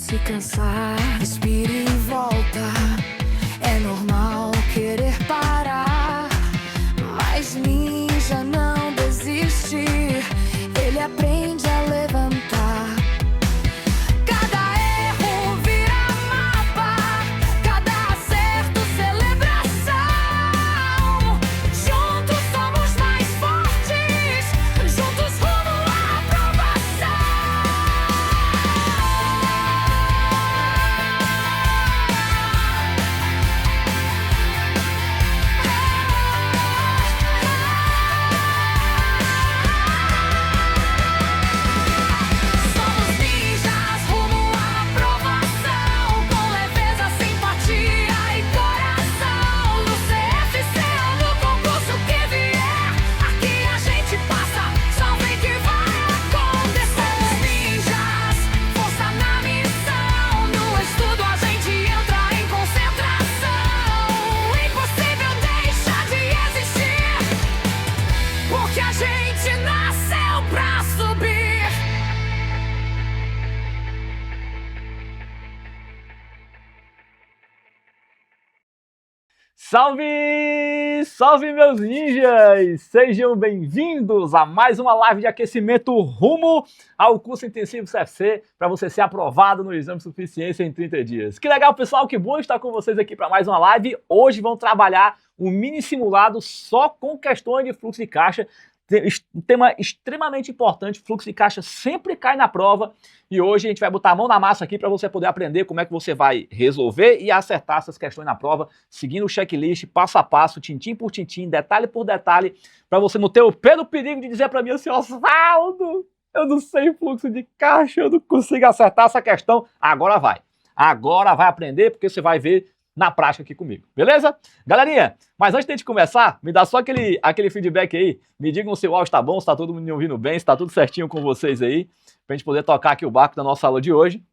se cansar, respire e volta. É normal querer parar, mas ninja não desiste. Ele aprende a levantar. Cada erro vira mapa, cada acerto celebração. Juntos somos mais fortes, juntos rumo à aprovação. Somos ninjas rumo à aprovação, com leveza, simpatia e coração. No CFC ou no concurso que vier, aqui a gente passa, só vem que vai acontecer. Somos ninjas, força na missão. No estudo a gente entra em concentração. Impossível deixa de existir, porque a gente nasceu pra subir. Salve! Salve, meus ninjas! Sejam bem-vindos a mais uma live de aquecimento rumo ao curso intensivo CFC para você ser aprovado no exame de suficiência em 30 dias. Que legal, pessoal! Que bom estar com vocês aqui para mais uma live. Hoje vamos trabalhar um mini simulado só com questões de fluxo de caixa. Um tema extremamente importante, fluxo de caixa sempre cai na prova e hoje a gente vai botar a mão na massa aqui para você poder aprender como é que você vai resolver e acertar essas questões na prova, seguindo o checklist, passo a passo, tintim por tintim, detalhe por detalhe, para você não ter o pé do perigo de dizer para mim assim, Osvaldo, eu não sei fluxo de caixa, eu não consigo acertar essa questão. Agora vai aprender porque você vai ver na prática aqui comigo, beleza? Galerinha, mas antes de a gente começar, me dá só aquele feedback aí, me digam se o áudio está bom, se está todo mundo me ouvindo bem, se está tudo certinho com vocês aí, pra gente poder tocar aqui o barco da nossa aula de hoje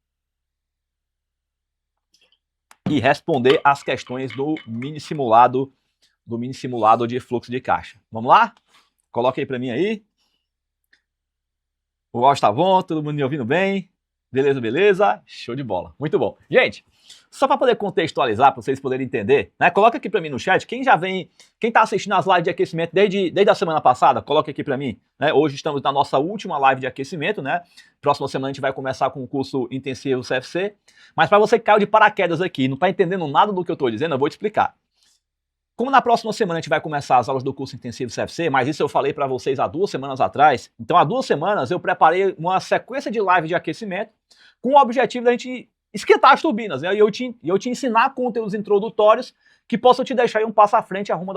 e responder as questões do mini simulado de fluxo de caixa. Vamos lá? Coloca aí pra mim aí. O áudio está bom, todo mundo me ouvindo bem? Beleza, beleza? Show de bola, muito bom. Gente, só para poder contextualizar, para vocês poderem entender, né? Coloca aqui para mim no chat, quem tá assistindo as lives de aquecimento desde a semana passada, coloca aqui para mim, né? Hoje estamos na nossa última live de aquecimento, né? Próxima semana a gente vai começar com o curso intensivo CFC, mas para você que caiu de paraquedas aqui, não tá entendendo nada do que eu tô dizendo, eu vou te explicar. Como na próxima semana a gente vai começar as aulas do curso intensivo CFC, mas isso eu falei para vocês há 2 semanas atrás, então há 2 semanas eu preparei uma sequência de lives de aquecimento com o objetivo da gente esquentar as turbinas, né? E eu te ensinar conteúdos introdutórios que possam te deixar aí um passo à frente rumo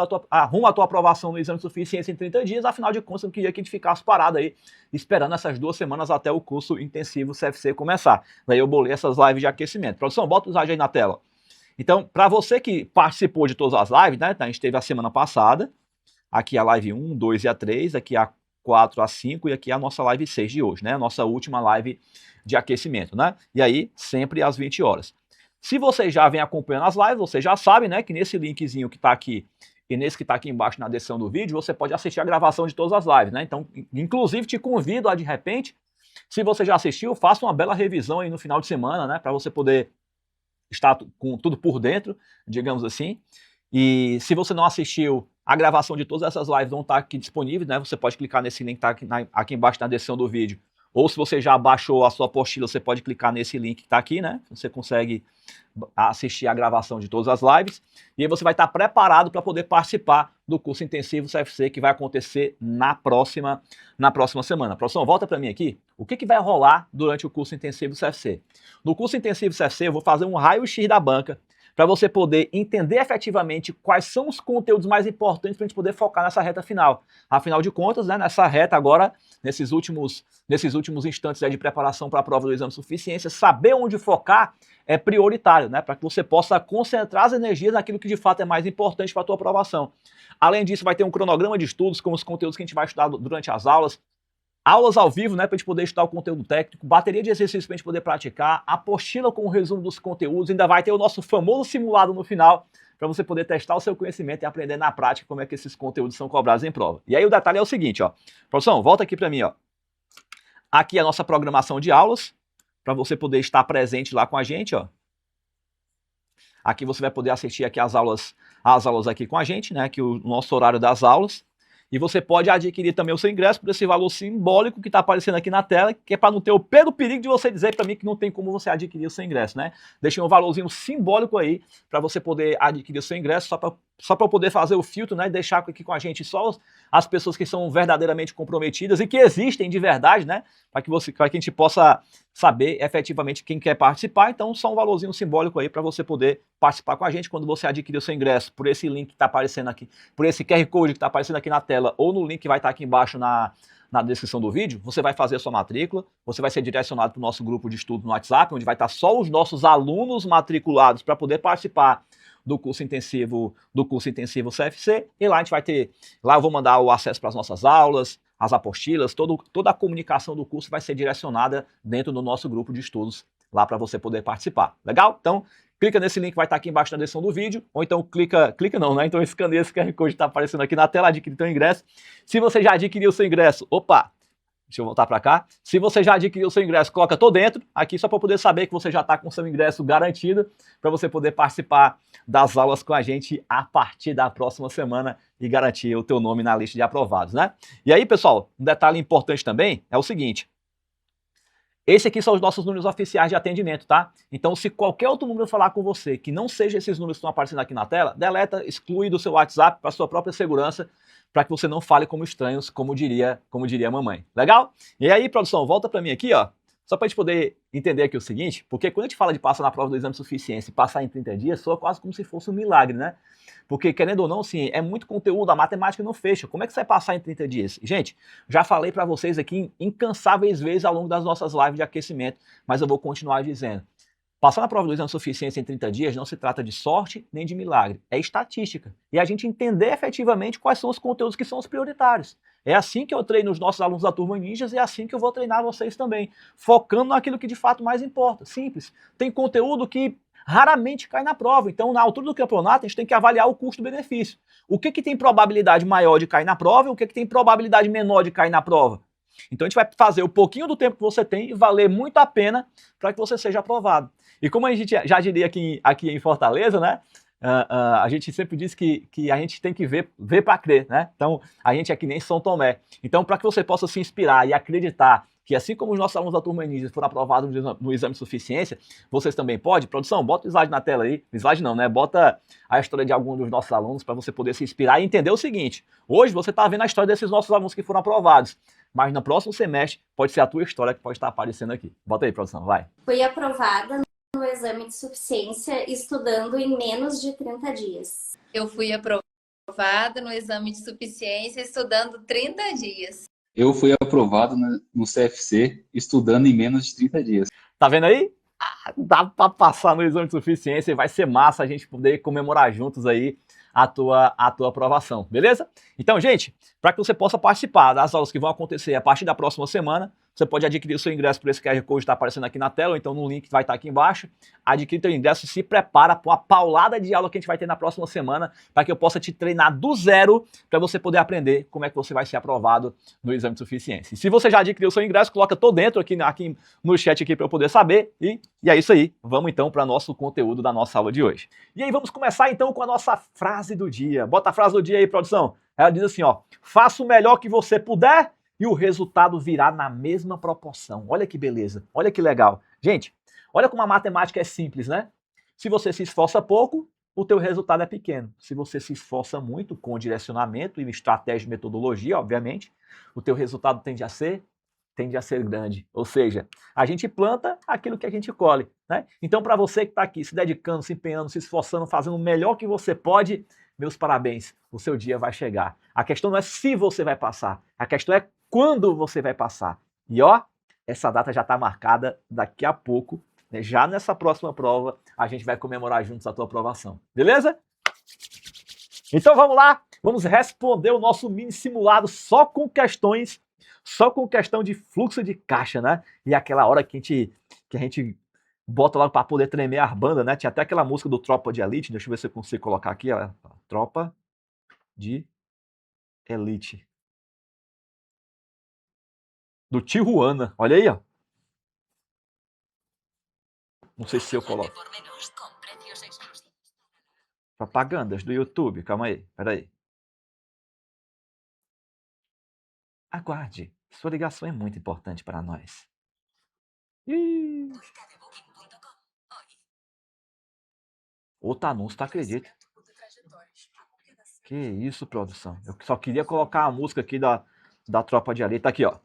à tua aprovação no exame de suficiência em 30 dias. Afinal de contas, eu queria que a gente ficasse parado aí, esperando essas 2 semanas até o curso intensivo CFC começar. Daí eu bolei essas lives de aquecimento. Produção, bota o slide aí na tela. Então, para você que participou de todas as lives, né? A gente teve a semana passada, aqui a live 1, 2 e a 3, aqui a 4, a 5 e aqui a nossa live 6 de hoje, né? A nossa última live de aquecimento, né? E aí, sempre às 20 horas. Se você já vem acompanhando as lives, você já sabe, né, que nesse linkzinho que está aqui e nesse que está aqui embaixo na descrição do vídeo, você pode assistir a gravação de todas as lives, né? Então, inclusive, te convido a, de repente, se você já assistiu, faça uma bela revisão aí no final de semana, né, para você poder estar com tudo por dentro, digamos assim. E se você não assistiu, a gravação de todas essas lives vão estar aqui disponíveis, né? Você pode clicar nesse link que está aqui embaixo na descrição do vídeo. Ou se você já baixou a sua apostila, você pode clicar nesse link que está aqui, né? Você consegue assistir a gravação de todas as lives. E aí você vai estar preparado para poder participar do curso intensivo CFC que vai acontecer na próxima semana. Professor, volta para mim aqui. O que vai rolar durante o curso intensivo CFC? No curso intensivo CFC eu vou fazer um raio-x da banca para você poder entender efetivamente quais são os conteúdos mais importantes para a gente poder focar nessa reta final. Afinal de contas, né, nessa reta agora, nesses últimos instantes de preparação para a prova do exame de suficiência, saber onde focar é prioritário, né, para que você possa concentrar as energias naquilo que de fato é mais importante para a tua aprovação. Além disso, vai ter um cronograma de estudos com os conteúdos que a gente vai estudar durante as aulas, aulas ao vivo, né, para a gente poder estudar o conteúdo técnico, bateria de exercícios para a gente poder praticar, apostila com o resumo dos conteúdos, ainda vai ter o nosso famoso simulado no final, para você poder testar o seu conhecimento e aprender na prática como é que esses conteúdos são cobrados em prova. E aí o detalhe é o seguinte, ó. Produção, volta aqui para mim, ó. Aqui é a nossa programação de aulas, para você poder estar presente lá com a gente, ó. Aqui você vai poder assistir aqui as aulas aqui com a gente, né? Aqui o nosso horário das aulas. E você pode adquirir também o seu ingresso por esse valor simbólico que está aparecendo aqui na tela, que é para não ter o perigo de você dizer para mim que não tem como você adquirir o seu ingresso, né? Deixei um valorzinho simbólico aí para você poder adquirir o seu ingresso, só para eu poder fazer o filtro, né? E deixar aqui com a gente só as pessoas que são verdadeiramente comprometidas e que existem de verdade, né? Para que a gente possa saber efetivamente quem quer participar. Então, só um valorzinho simbólico aí para você poder participar com a gente quando você adquirir o seu ingresso por esse link que está aparecendo aqui, por esse QR Code que está aparecendo aqui na tela ou no link que vai estar aqui embaixo na descrição do vídeo. Você vai fazer a sua matrícula, você vai ser direcionado para o nosso grupo de estudo no WhatsApp, onde vai estar só os nossos alunos matriculados para poder participar do curso intensivo CFC, e lá a gente vai ter, lá eu vou mandar o acesso para as nossas aulas, as apostilas, toda a comunicação do curso vai ser direcionada dentro do nosso grupo de estudos, lá para você poder participar. Legal? Então, clica nesse link que vai estar aqui embaixo na descrição do vídeo, ou então clica não, né? Então escaneia esse QR Code que está aparecendo aqui na tela, adquire seu ingresso. Se você já adquiriu o seu ingresso, deixa eu voltar para cá. Se você já adquiriu o seu ingresso, coloca "tô dentro" aqui só para poder saber que você já está com o seu ingresso garantido para você poder participar das aulas com a gente a partir da próxima semana e garantir o teu nome na lista de aprovados, né? E aí, pessoal, um detalhe importante também é o seguinte: esse aqui são os nossos números oficiais de atendimento, tá? Então, se qualquer outro número falar com você que não seja esses números que estão aparecendo aqui na tela, deleta, exclui do seu WhatsApp para sua própria segurança, para que você não fale como estranhos, como diria a mamãe. Legal? E aí, produção, volta para mim aqui, ó. Só para a gente poder entender aqui o seguinte, porque quando a gente fala de passar na prova do exame de suficiência e passar em 30 dias, soa quase como se fosse um milagre, né? Porque, querendo ou não, sim, é muito conteúdo, a matemática não fecha. Como é que você vai passar em 30 dias? Gente, já falei para vocês aqui incansáveis vezes ao longo das nossas lives de aquecimento, mas eu vou continuar dizendo. Passar na prova do exame de suficiência em 30 dias não se trata de sorte nem de milagre, é estatística. E a gente entender efetivamente quais são os conteúdos que são os prioritários. É assim que eu treino os nossos alunos da Turma Ninjas e é assim que eu vou treinar vocês também, focando naquilo que de fato mais importa. Simples. Tem conteúdo que raramente cai na prova, então na altura do campeonato a gente tem que avaliar o custo-benefício. O que tem probabilidade maior de cair na prova e o que tem probabilidade menor de cair na prova. Então a gente vai fazer o pouquinho do tempo que você tem e valer muito a pena para que você seja aprovado. E como a gente já diria aqui em Fortaleza, né? A gente sempre diz que a gente tem que ver para crer, né? Então a gente é que nem São Tomé. Então, para que você possa se inspirar e acreditar que assim como os nossos alunos da Turma Ninja foram aprovados no exame de suficiência, vocês também podem. Produção, bota o slide na tela aí. Slide não, né? Bota a história de algum dos nossos alunos para você poder se inspirar e entender o seguinte. Hoje você está vendo a história desses nossos alunos que foram aprovados, mas no próximo semestre pode ser a tua história que pode estar aparecendo aqui. Bota aí, produção, vai. Fui aprovada no exame de suficiência estudando em menos de 30 dias. Eu fui aprovada no exame de suficiência estudando 30 dias. Eu fui aprovado no CFC estudando em menos de 30 dias. Tá vendo aí? Dá para passar no exame de suficiência e vai ser massa a gente poder comemorar juntos aí a tua aprovação, beleza? Então, gente, para que você possa participar das aulas que vão acontecer a partir da próxima semana, você pode adquirir o seu ingresso por esse QR Code que está aparecendo aqui na tela, ou então no link que vai estar aqui embaixo. Adquire o seu ingresso e se prepara para a paulada de aula que a gente vai ter na próxima semana, para que eu possa te treinar do zero, para você poder aprender como é que você vai ser aprovado no exame de suficiência. E se você já adquiriu o seu ingresso, coloca "tô dentro" aqui no chat aqui para eu poder saber. E é isso aí. Vamos então para o nosso conteúdo da nossa aula de hoje. E aí vamos começar então com a nossa frase do dia. Bota a frase do dia aí, produção. Ela diz assim, ó: faça o melhor que você puder e o resultado virá na mesma proporção. Olha que beleza, olha que legal. Gente, olha como a matemática é simples, né? Se você se esforça pouco, o teu resultado é pequeno. Se você se esforça muito com direcionamento e estratégia e metodologia, obviamente, o teu resultado tende a ser grande. Ou seja, a gente planta aquilo que a gente colhe, né? Então, para você que está aqui se dedicando, se empenhando, se esforçando, fazendo o melhor que você pode, meus parabéns, o seu dia vai chegar. A questão não é se você vai passar, a questão é quando você vai passar. E ó, essa data já está marcada daqui a pouco, né? Já nessa próxima prova, a gente vai comemorar juntos a tua aprovação. Beleza? Então vamos lá, vamos responder o nosso mini simulado só com questão de fluxo de caixa, né? E aquela hora que a gente bota lá para poder tremer a banda, né? Tinha até aquela música do Tropa de Elite, deixa eu ver se eu consigo colocar aqui, ó. Tropa de Elite. Do Tijuana, olha aí, ó. Não sei se eu coloco. Propagandas do YouTube. Calma aí. Peraí. Aguarde. Sua ligação é muito importante para nós. Ih. Outro anúncio, tu acredita? Que isso, produção. Eu só queria colocar a música aqui da Tropa de Elite. Tá aqui, ó.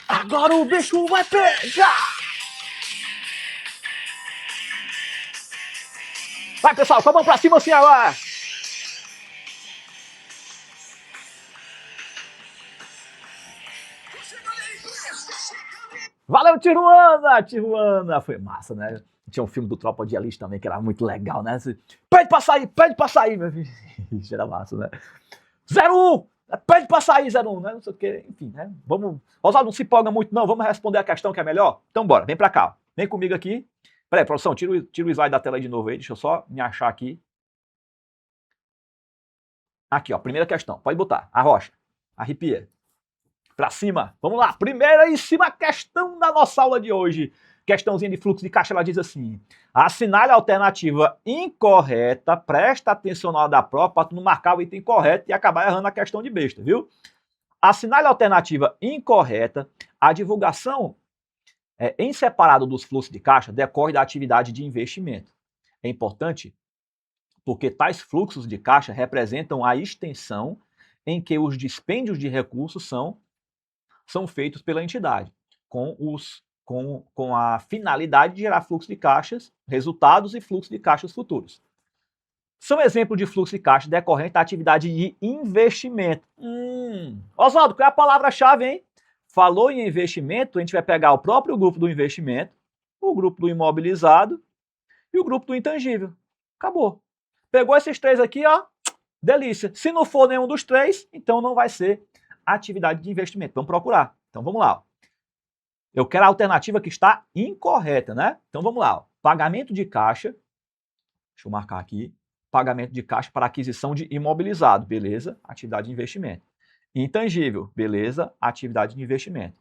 Agora o bicho vai pegar! Vai, pessoal, com a mão pra cima assim agora! Valeu, Tijuana! Tijuana! Foi massa, né? Tinha um filme do Tropa de Elite também, que era muito legal, né? Pede pra sair, meu filho. Isso era massa, né? 01! Pede pra sair, 01, né? Não sei o que, enfim, né? Vamos. Oswaldo, não se empolga muito, não. Vamos responder a questão que é melhor? Então, bora, vem pra cá. Vem comigo aqui. Peraí, produção, tira o slide da tela aí de novo aí. Deixa eu só me achar aqui. Aqui, ó, primeira questão. Pode botar. Arrocha. Arrepia. Pra cima. Vamos lá. Primeiríssima questão da nossa aula de hoje. Questãozinha de fluxo de caixa, ela diz assim: assinale a alternativa incorreta, presta atenção na hora da prova para tu não marcar o item correto e acabar errando a questão de besta, viu? Assinale a alternativa incorreta, a divulgação em separado dos fluxos de caixa decorre da atividade de investimento. É importante porque tais fluxos de caixa representam a extensão em que os dispêndios de recursos são feitos pela entidade, com a finalidade de gerar fluxo de caixas, resultados e fluxo de caixas futuros. São exemplos de fluxo de caixa decorrente da atividade de investimento. Oswaldo, qual é a palavra-chave, hein? Falou em investimento, a gente vai pegar o próprio grupo do investimento, o grupo do imobilizado e o grupo do intangível. Acabou. Pegou esses três aqui, ó, delícia. Se não for nenhum dos três, então não vai ser atividade de investimento. Vamos procurar. Então vamos lá. Eu quero a alternativa que está incorreta, né? Então vamos lá. Pagamento de caixa. Deixa eu marcar aqui. Pagamento de caixa para aquisição de imobilizado. Beleza. Atividade de investimento. Intangível. Beleza. Atividade de investimento.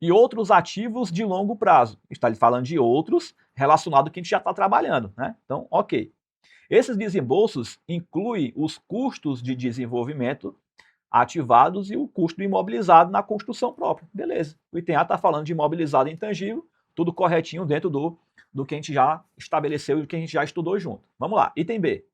E outros ativos de longo prazo. Está falando de outros relacionados ao que a gente já está trabalhando, né? Então, ok. Esses desembolsos incluem os custos de desenvolvimento ativados e o custo do imobilizado na construção própria. Beleza. O item A está falando de imobilizado e intangível, tudo corretinho dentro do que a gente já estabeleceu e do que a gente já estudou junto. Vamos lá. Item B.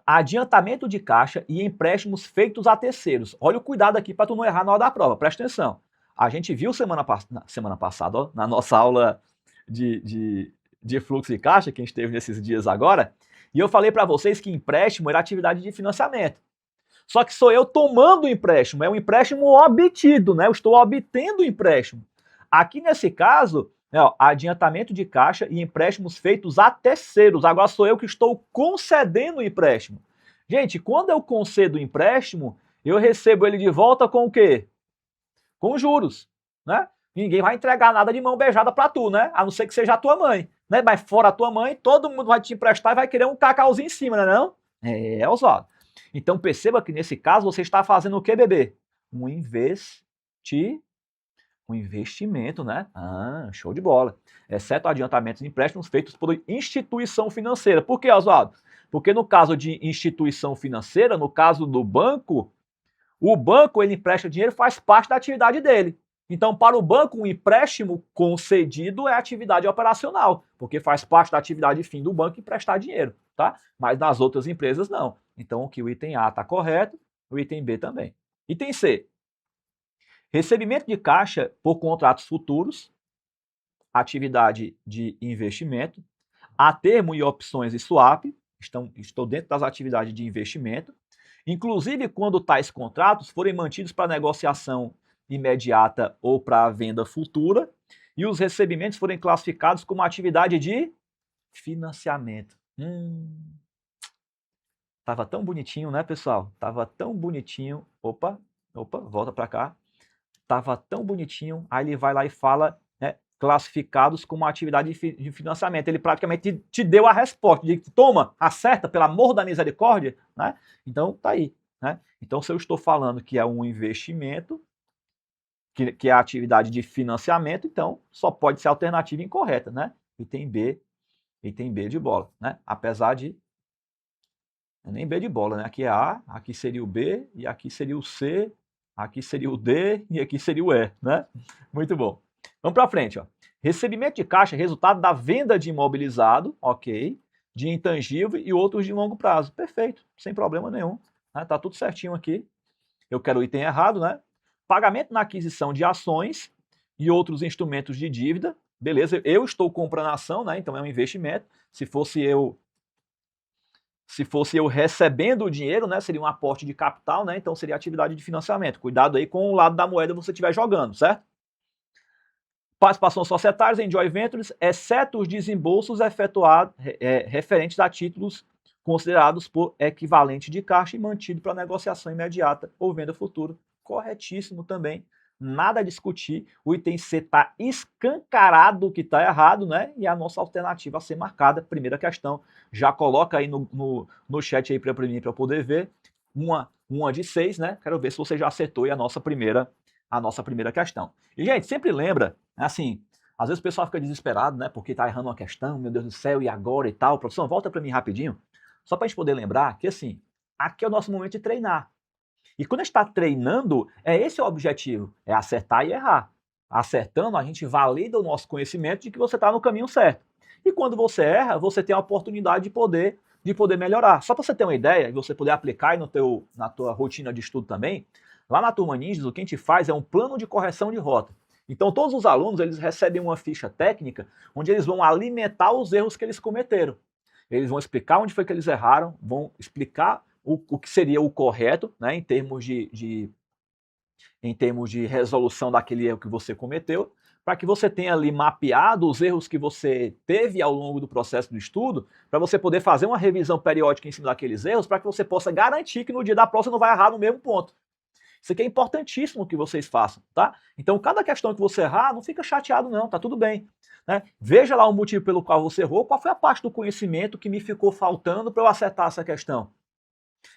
Adiantamento de caixa e empréstimos feitos a terceiros. Olha o cuidado aqui para tu não errar na hora da prova. Presta atenção. A gente viu semana passada, ó, na nossa aula de fluxo de caixa, que a gente teve nesses dias agora, e eu falei para vocês que empréstimo era atividade de financiamento. Só que sou eu tomando o empréstimo, é um empréstimo obtido, né? Eu estou obtendo o empréstimo. Aqui nesse caso, adiantamento de caixa e empréstimos feitos a terceiros. Agora sou eu que estou concedendo o empréstimo. Gente, quando eu concedo o empréstimo, eu recebo ele de volta com o quê? Com juros, né? Ninguém vai entregar nada de mão beijada para tu, né? A não ser que seja a tua mãe, né? Mas fora a tua mãe, todo mundo vai te emprestar e vai querer um cacauzinho em cima, né não? É, Oswaldo. Então perceba que nesse caso você está fazendo o que, bebê? Um investimento, né? Show de bola. Exceto adiantamentos e empréstimos feitos por instituição financeira. Por que, Oswaldo? Porque no caso de instituição financeira, no caso do banco, o banco ele empresta dinheiro, faz parte da atividade dele. Então, para o banco, um empréstimo concedido é atividade operacional, porque faz parte da atividade fim do banco emprestar dinheiro, tá? Mas nas outras empresas, não. Então, aqui o item A está correto, o item B também. Item C. Recebimento de caixa por contratos futuros, atividade de investimento, a termo e opções e swap, estou dentro das atividades de investimento, inclusive quando tais contratos forem mantidos para negociação imediata ou para venda futura, e os recebimentos forem classificados como atividade de financiamento. Tava tão bonitinho, né, pessoal? Tava tão bonitinho. Opa, volta para cá. Tava tão bonitinho. Aí ele vai lá e fala, né, classificados como atividade de financiamento. Ele praticamente te deu a resposta. Diz, toma, acerta, pelo amor da misericórdia, né? Então, tá aí, né? Então, se eu estou falando que é um investimento, que é a atividade de financiamento, então só pode ser a alternativa incorreta, né? Item B de bola, né? Apesar de nem B de bola, né? Aqui é A, aqui seria o B, e aqui seria o C, aqui seria o D e aqui seria o E, né? Muito bom. Vamos para frente, ó. Recebimento de caixa é resultado da venda de imobilizado, ok, de intangível e outros de longo prazo. Perfeito, sem problema nenhum. Né? Tá tudo certinho aqui. Eu quero o item errado, né? Pagamento na aquisição de ações e outros instrumentos de dívida. Beleza, eu estou comprando ação, né? Então é um investimento. Se fosse eu recebendo o dinheiro, né, seria um aporte de capital, né, então seria atividade de financiamento. Cuidado aí com o lado da moeda que você estiver jogando, certo? Participações societárias em joint ventures, exceto os desembolsos efetuados referentes a títulos considerados por equivalente de caixa e mantido para negociação imediata ou venda futura. Corretíssimo também. Nada a discutir, o item C está escancarado que está errado, né? E a nossa alternativa a ser marcada, primeira questão, já coloca aí no chat aí para mim para poder ver, uma de 6, né? Quero ver se você já acertou aí a nossa primeira questão. E, gente, sempre lembra, assim, às vezes o pessoal fica desesperado, né? Porque está errando uma questão, meu Deus do céu, e agora e tal. Professor, volta para mim rapidinho, só para a gente poder lembrar que, assim, aqui é o nosso momento de treinar. E quando a gente está treinando, esse o objetivo, é acertar e errar. Acertando, a gente valida o nosso conhecimento de que você está no caminho certo. E quando você erra, você tem a oportunidade de poder melhorar. Só para você ter uma ideia, e você poder aplicar aí na tua rotina de estudo também, lá na Turma Ninjas, o que a gente faz é um plano de correção de rota. Então, todos os alunos, eles recebem uma ficha técnica, onde eles vão alimentar os erros que eles cometeram. Eles vão explicar onde foi que eles erraram, vão explicar o que seria o correto, né, em termos de resolução daquele erro que você cometeu, para que você tenha ali mapeado os erros que você teve ao longo do processo do estudo, para você poder fazer uma revisão periódica em cima daqueles erros, para que você possa garantir que no dia da prova você não vai errar no mesmo ponto. Isso aqui é importantíssimo que vocês façam, tá? Então, cada questão que você errar, não fica chateado não, tá tudo bem. Né? Veja lá o motivo pelo qual você errou, qual foi a parte do conhecimento que me ficou faltando para eu acertar essa questão.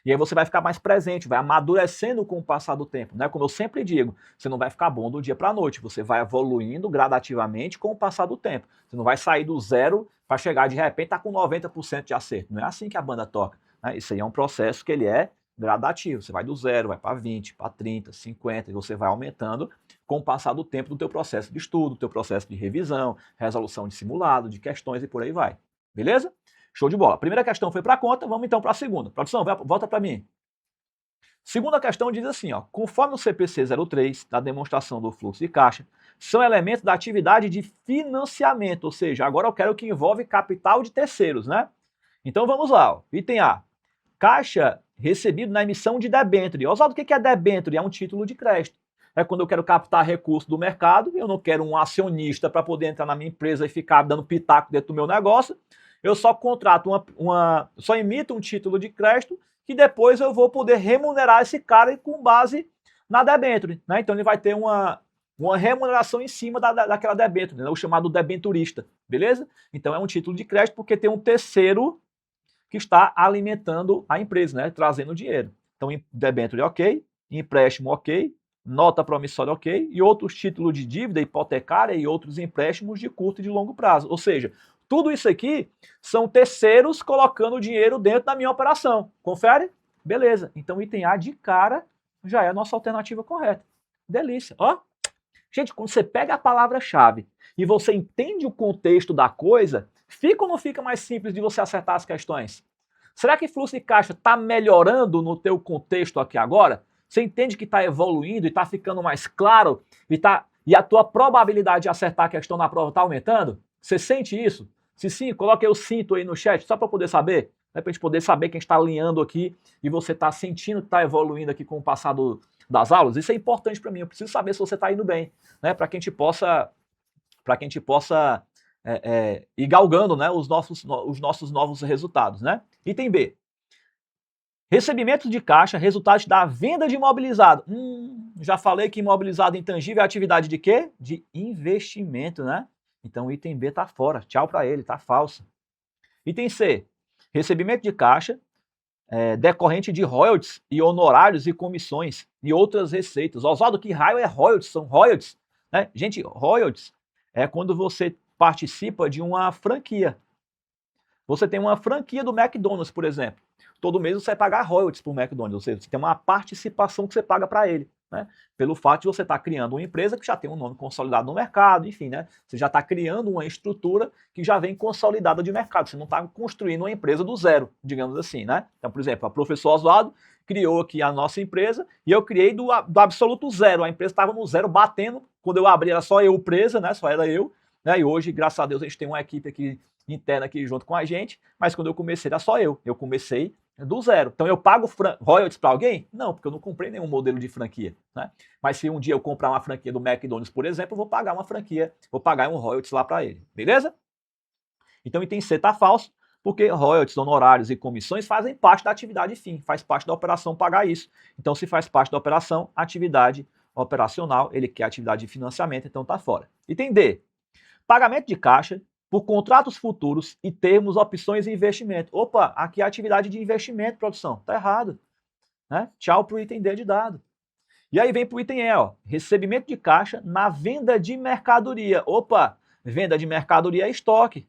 E aí você vai ficar mais presente, vai amadurecendo com o passar do tempo, né? Como eu sempre digo, você não vai ficar bom do dia para a noite, você vai evoluindo gradativamente com o passar do tempo. Você não vai sair do zero para chegar de repente tá com 90% de acerto. Não é assim que a banda toca. Né? Isso aí é um processo que ele é gradativo. Você vai do zero, vai para 20, para 30, 50, e você vai aumentando com o passar do tempo do teu processo de estudo, do teu processo de revisão, resolução de simulado, de questões e por aí vai. Beleza? Show de bola. Primeira questão foi para a conta, vamos então para a segunda. Produção, volta para mim. Segunda questão diz assim, ó, conforme o CPC 03, da demonstração do fluxo de caixa, são elementos da atividade de financiamento, ou seja, agora eu quero que envolve capital de terceiros, né? Então vamos lá, ó. Item A, caixa recebido na emissão de debênture. Oswaldo, o que é debênture? É um título de crédito. É quando eu quero captar recursos do mercado, eu não quero um acionista para poder entrar na minha empresa e ficar dando pitaco dentro do meu negócio. Eu só contrato só emito um título de crédito que depois eu vou poder remunerar esse cara com base na debênture, né? Então ele vai ter uma remuneração em cima daquela debênture, né? O chamado debenturista, beleza? Então é um título de crédito porque tem um terceiro que está alimentando a empresa, né? Trazendo dinheiro. Então debênture ok, empréstimo ok, nota promissória ok, e outros títulos de dívida hipotecária e outros empréstimos de curto e de longo prazo. Ou seja, tudo isso aqui são terceiros colocando dinheiro dentro da minha operação. Confere? Beleza. Então, item A de cara já é a nossa alternativa correta. Delícia. Ó. Gente, quando você pega a palavra-chave e você entende o contexto da coisa, fica ou não fica mais simples de você acertar as questões? Será que fluxo de caixa está melhorando no teu contexto aqui agora? Você entende que está evoluindo e está ficando mais claro e a tua probabilidade de acertar a questão na prova está aumentando? Você sente isso? Se sim, coloque eu sinto aí no chat, só para poder saber, né, para a gente poder saber quem está alinhando aqui e você está sentindo que está evoluindo aqui com o passar das aulas. Isso é importante para mim, eu preciso saber se você está indo bem, né, para que a gente possa ir galgando, né, os nossos novos resultados. Né? Item B. Recebimento de caixa, resultado da venda de imobilizado. Já falei que imobilizado intangível é atividade de quê? De investimento, né? Então o item B está fora, tchau para ele, está falso. Item C, recebimento de caixa, decorrente de royalties e honorários e comissões e outras receitas. Oswaldo, que raio é royalties? São royalties, né? Gente, royalties é quando você participa de uma franquia. Você tem uma franquia do McDonald's, por exemplo. Todo mês você vai pagar royalties para o McDonald's, ou seja, você tem uma participação que você paga para ele, né? Pelo fato de você estar criando uma empresa que já tem um nome consolidado no mercado, enfim, né? Você já está criando uma estrutura que já vem consolidada de mercado. Você não está construindo uma empresa do zero, digamos assim, né? Então, por exemplo, a Professor Oswaldo criou aqui a nossa empresa e eu criei do absoluto zero. A empresa estava no zero, batendo. Quando eu abri, era só eu presa, né? Só era eu. Né? E hoje, graças a Deus, a gente tem uma equipe aqui interna aqui junto com a gente, mas quando eu comecei era só eu. Eu comecei do zero. Então eu pago royalties para alguém? Não, porque eu não comprei nenhum modelo de franquia, né? Mas se um dia eu comprar uma franquia do McDonald's, por exemplo, eu vou pagar uma franquia, vou pagar um royalties lá para ele, beleza? Então o item C está falso, porque royalties, honorários e comissões fazem parte da atividade fim, faz parte da operação pagar isso. Então se faz parte da operação, atividade operacional, ele quer atividade de financiamento, então está fora. Item D, pagamento de caixa por contratos futuros e termos, opções e investimento. Opa, aqui é atividade de investimento, produção. Tá errado. Né? Tchau para o item D de dado. E aí vem para o item E, ó, recebimento de caixa na venda de mercadoria. Opa, venda de mercadoria é estoque.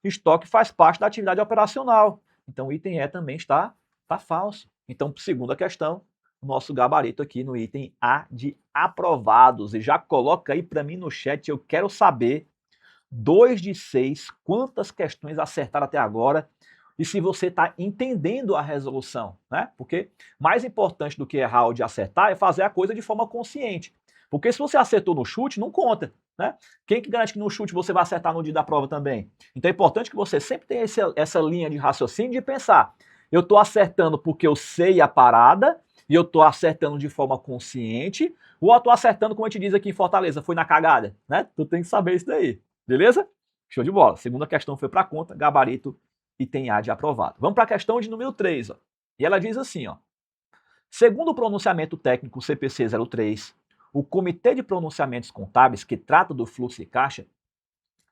Estoque faz parte da atividade operacional. Então o item E também está falso. Então, segunda questão, o nosso gabarito aqui no item A de aprovados. E já coloca aí para mim no chat, eu quero saber 2 de 6, quantas questões acertaram até agora e se você está entendendo a resolução, né? Porque mais importante do que errar ou de acertar é fazer a coisa de forma consciente. Porque se você acertou no chute, não conta, né? Quem que garante que no chute você vai acertar no dia da prova também? Então é importante que você sempre tenha essa linha de raciocínio de pensar, eu estou acertando porque eu sei a parada e eu estou acertando de forma consciente ou eu estou acertando, como a gente diz aqui em Fortaleza, foi na cagada, né? Tu tem que saber isso daí. Beleza? Show de bola. Segunda questão foi para conta, gabarito, item A de aprovado. Vamos para a questão de número 3. Ó. E ela diz assim, ó. Segundo o pronunciamento técnico CPC 03, o Comitê de Pronunciamentos Contábeis, que trata do fluxo de caixa,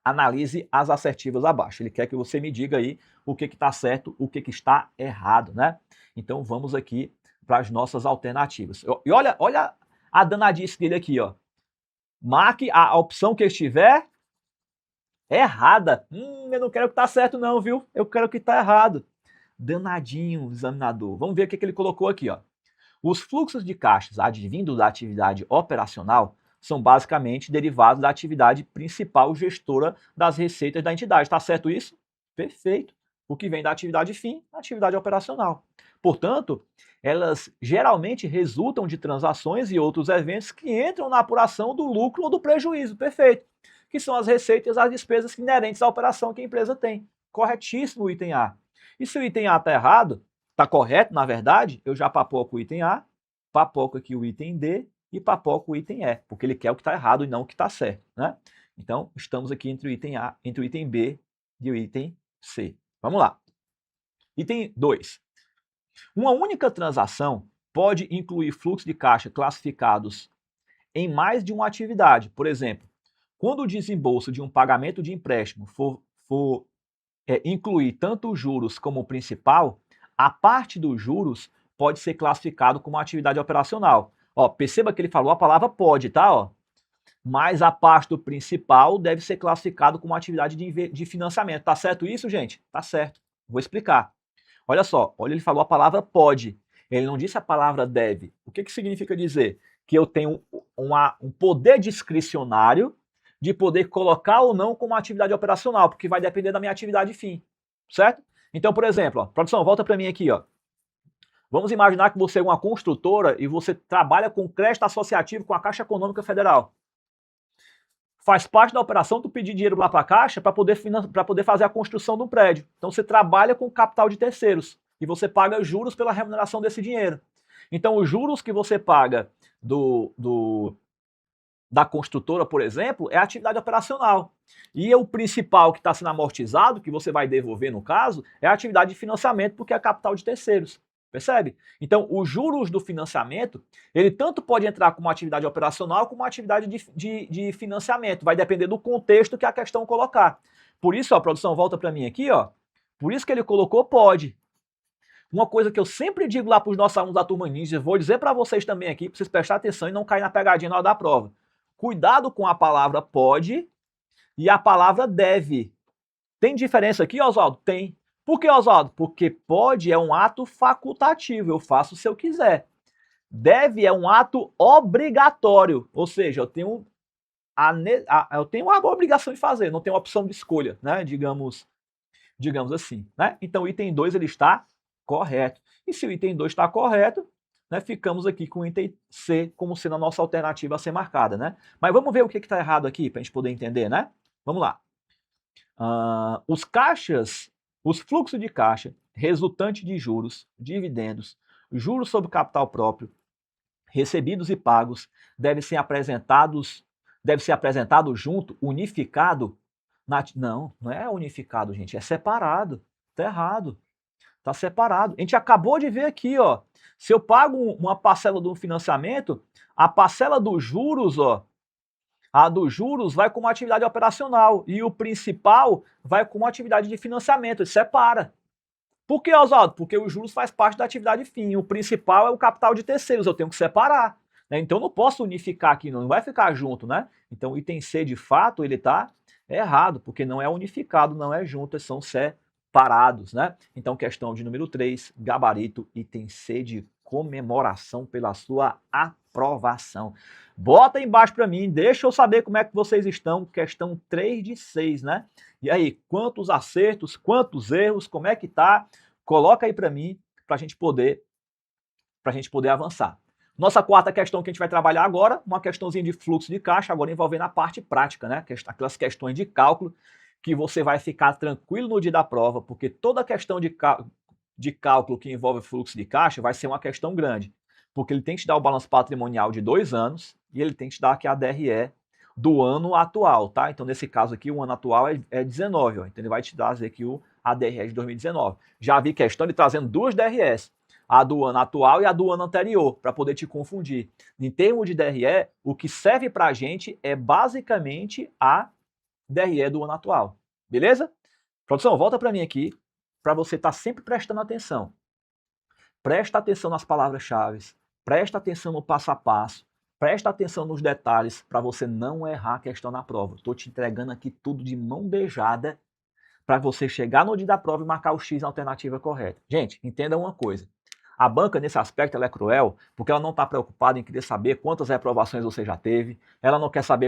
analise as assertivas abaixo. Ele quer que você me diga aí o que está certo, o que está errado, né? Então vamos aqui para as nossas alternativas. E olha a danadice dele aqui, ó. Marque a opção que estiver errada. Eu não quero que tá certo não, viu? Eu quero que tá errado. Danadinho, examinador. Vamos ver o que ele colocou aqui, ó. Os fluxos de caixas advindos da atividade operacional são basicamente derivados da atividade principal gestora das receitas da entidade. Tá certo isso? Perfeito. O que vem da atividade fim, atividade operacional. Portanto, elas geralmente resultam de transações e outros eventos que entram na apuração do lucro ou do prejuízo. Perfeito. Que são as receitas e as despesas inerentes à operação que a empresa tem. Corretíssimo o item A. E se o item A está errado, está correto, na verdade, eu já papoco o item A, papoco aqui o item D e papoco o item E, porque ele quer o que está errado e não o que está certo, né? Então, estamos aqui entre o item A, entre o item B e o item C. Vamos lá. Item 2. Uma única transação pode incluir fluxos de caixa classificados em mais de uma atividade. Por exemplo, quando o desembolso de um pagamento de empréstimo for incluir tanto os juros como o principal, a parte dos juros pode ser classificado como atividade operacional. Ó, perceba que ele falou a palavra pode, tá? Ó. Mas a parte do principal deve ser classificado como atividade de financiamento. Tá certo isso, gente? Tá certo. Vou explicar. Olha só, olha, ele falou a palavra pode. Ele não disse a palavra deve. O que significa dizer? Que eu tenho um poder discricionário de poder colocar ou não como atividade operacional, porque vai depender da minha atividade fim, certo? Então, por exemplo, ó, produção, volta para mim aqui, ó. Vamos imaginar que você é uma construtora e você trabalha com crédito associativo com a Caixa Econômica Federal. Faz parte da operação tu pedir dinheiro lá para a Caixa para poder fazer a construção de um prédio. Então você trabalha com capital de terceiros e você paga juros pela remuneração desse dinheiro. Então os juros que você paga da construtora, por exemplo, é a atividade operacional. E o principal que está sendo amortizado, que você vai devolver no caso, é a atividade de financiamento, porque é capital de terceiros. Percebe? Então, os juros do financiamento, ele tanto pode entrar como atividade operacional como atividade de financiamento. Vai depender do contexto que a questão colocar. Por isso, ó, a produção volta para mim aqui, ó. Por isso que ele colocou pode. Uma coisa que eu sempre digo lá para os nossos alunos da Turma Ninja, vou dizer para vocês também aqui, para vocês prestarem atenção e não cair na pegadinha na hora da prova. Cuidado com a palavra pode e a palavra deve. Tem diferença aqui, Oswaldo? Tem. Por que, Oswaldo? Porque pode é um ato facultativo, eu faço se eu quiser. Deve é um ato obrigatório, ou seja, eu tenho a obrigação de fazer, não tenho opção de escolha, né? Digamos assim, né? Então o item 2 ele está correto. E se o item 2 está correto, né, ficamos aqui com o item C como sendo a nossa alternativa a ser marcada, né? Mas vamos ver o que está errado aqui para a gente poder entender, né? Vamos lá. Os fluxos de caixa resultante de juros, dividendos, juros sobre capital próprio, recebidos e pagos deve ser apresentado junto, unificado. Não é unificado, gente, é separado. Tá errado. Tá separado. A gente acabou de ver aqui, ó. Se eu pago uma parcela do financiamento, a parcela dos juros, ó, a dos juros vai como atividade operacional e o principal vai como atividade de financiamento. Ele separa. Por que, Oswaldo? Porque os juros faz parte da atividade fim. O principal é o capital de terceiros. Eu tenho que separar. Né? Então eu não posso unificar aqui, não vai ficar junto, né? Então o item C, de fato, ele está errado, porque não é unificado, não é junto, são separados, né? Então questão de número 3, gabarito, item C de comemoração pela sua aprovação. Bota aí embaixo para mim, deixa eu saber como é que vocês estão, questão 3 de 6, né? E aí, quantos acertos, quantos erros, como é que tá? Coloca aí para mim, para a gente poder avançar. Nossa quarta questão que a gente vai trabalhar agora, uma questãozinha de fluxo de caixa, agora envolvendo a parte prática, né? Aquelas questões de cálculo que você vai ficar tranquilo no dia da prova, porque toda questão de cálculo que envolve fluxo de caixa vai ser uma questão grande, porque ele tem que te dar o balanço patrimonial de 2 anos e ele tem que te dar aqui a DRE do ano atual, tá? Então, nesse caso aqui, o ano atual é 19, ó. Então, ele vai te dar aqui a DRE de 2019. Já vi questão de trazendo 2 DREs, a do ano atual e a do ano anterior, para poder te confundir. Em termos de DRE, o que serve para a gente é basicamente a DRE do ano atual. Beleza? Produção, volta para mim aqui, para você estar sempre prestando atenção. Presta atenção nas palavras-chave, presta atenção no passo a passo, presta atenção nos detalhes para você não errar a questão na prova. Estou te entregando aqui tudo de mão beijada para você chegar no dia da prova e marcar o X na alternativa correta. Gente, entenda uma coisa. A banca, nesse aspecto, ela é cruel porque ela não está preocupada em querer saber quantas reprovações você já teve, ela não quer saber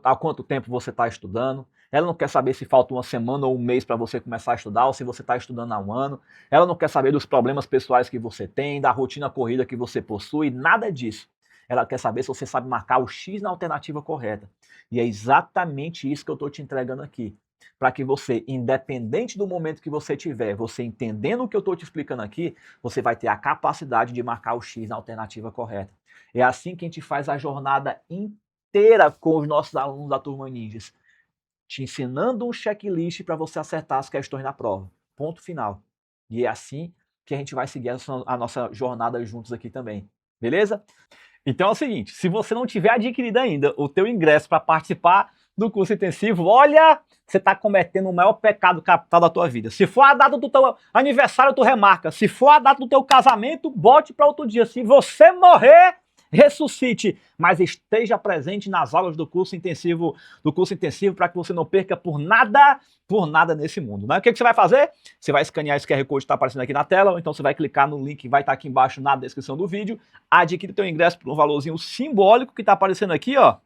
há quanto tempo você está estudando, ela não quer saber se falta uma semana ou um mês para você começar a estudar, ou se você está estudando há um ano, ela não quer saber dos problemas pessoais que você tem, da rotina corrida que você possui, nada disso. Ela quer saber se você sabe marcar o X na alternativa correta. E é exatamente isso que eu estou te entregando aqui. Para que você, independente do momento que você tiver, você entendendo o que eu estou te explicando aqui, você vai ter a capacidade de marcar o X na alternativa correta. É assim que a gente faz a jornada inteira com os nossos alunos da Turma Ninjas. Te ensinando um checklist para você acertar as questões na prova. Ponto final. E é assim que a gente vai seguir a nossa jornada juntos aqui também. Beleza? Então é o seguinte, se você não tiver adquirido ainda o teu ingresso para participar do curso intensivo, olha, você está cometendo o maior pecado capital da tua vida. Se for a data do teu aniversário, tu remarca. Se for a data do teu casamento, bote para outro dia. Se você morrer, ressuscite, mas esteja presente nas aulas do curso intensivo para que você não perca por nada nesse mundo. Né? O que você vai fazer? Você vai escanear esse QR Code que está aparecendo aqui na tela, ou então você vai clicar no link que vai estar aqui embaixo na descrição do vídeo, adquire o teu ingresso por um valorzinho simbólico que está aparecendo aqui, ó,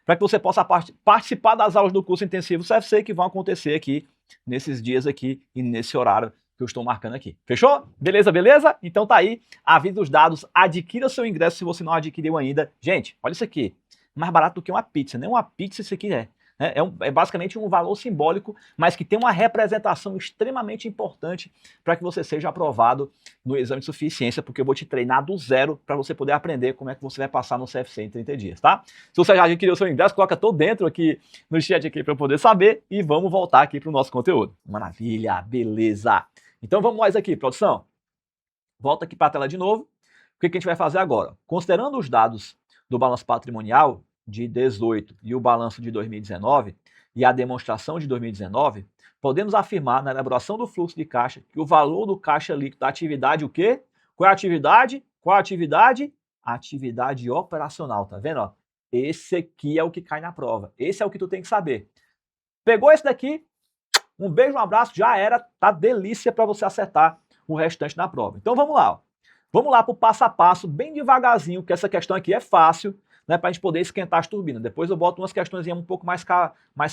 para que você possa participar das aulas do curso intensivo CFC que vão acontecer aqui nesses dias aqui e nesse horário que eu estou marcando aqui. Fechou? Beleza, beleza? Então tá aí, aviso dos dados, adquira seu ingresso se você não adquiriu ainda. Gente, olha isso aqui, mais barato do que uma pizza, nem uma pizza isso aqui é. É basicamente um valor simbólico, mas que tem uma representação extremamente importante para que você seja aprovado no exame de suficiência, porque eu vou te treinar do zero para você poder aprender como é que você vai passar no CFC em 30 dias, tá? Se você já adquiriu o seu ingresso, coloca todo dentro aqui no chat aqui para eu poder saber e vamos voltar aqui para o nosso conteúdo. Maravilha, beleza! Então vamos nós aqui, produção. Volta aqui para a tela de novo. O que a gente vai fazer agora? Considerando os dados do balanço patrimonial de 18 e o balanço de 2019, e a demonstração de 2019, podemos afirmar na elaboração do fluxo de caixa que o valor do caixa líquido da atividade o quê? Qual é a atividade? Qual é a atividade? Atividade operacional, tá vendo? Ó? Esse aqui é o que cai na prova. Esse é o que tu tem que saber. Pegou esse daqui? Um beijo, um abraço, já era, tá delícia para você acertar o restante na prova. Então vamos lá, ó. Vamos lá para o passo a passo, bem devagarzinho, porque essa questão aqui é fácil, né, para a gente poder esquentar as turbinas. Depois eu boto umas questões um pouco mais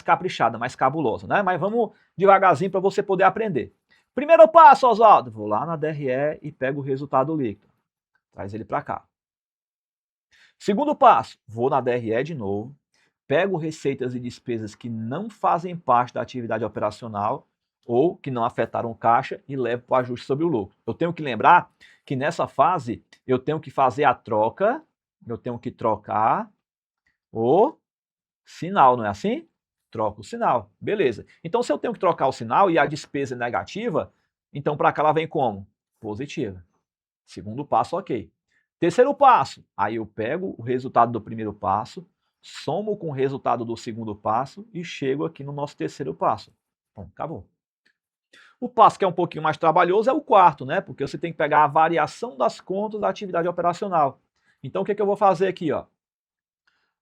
caprichadas, mais cabulosas, né? Mas vamos devagarzinho para você poder aprender. Primeiro passo, Oswaldo, vou lá na DRE e pego o resultado líquido. Traz ele para cá. Segundo passo, vou na DRE de novo, pego receitas e despesas que não fazem parte da atividade operacional ou que não afetaram o caixa e levo para o ajuste sobre o lucro. Eu tenho que lembrar que nessa fase eu tenho que fazer a troca, eu tenho que trocar o sinal, não é assim? Troca o sinal, beleza. Então se eu tenho que trocar o sinal e a despesa é negativa, então para cá ela vem como? Positiva. Segundo passo, ok. Terceiro passo, aí eu pego o resultado do primeiro passo, somo com o resultado do segundo passo e chego aqui no nosso terceiro passo. Bom, acabou. O passo que é um pouquinho mais trabalhoso é o quarto, né? Porque você tem que pegar a variação das contas da atividade operacional. Então, o que eu vou fazer aqui, ó?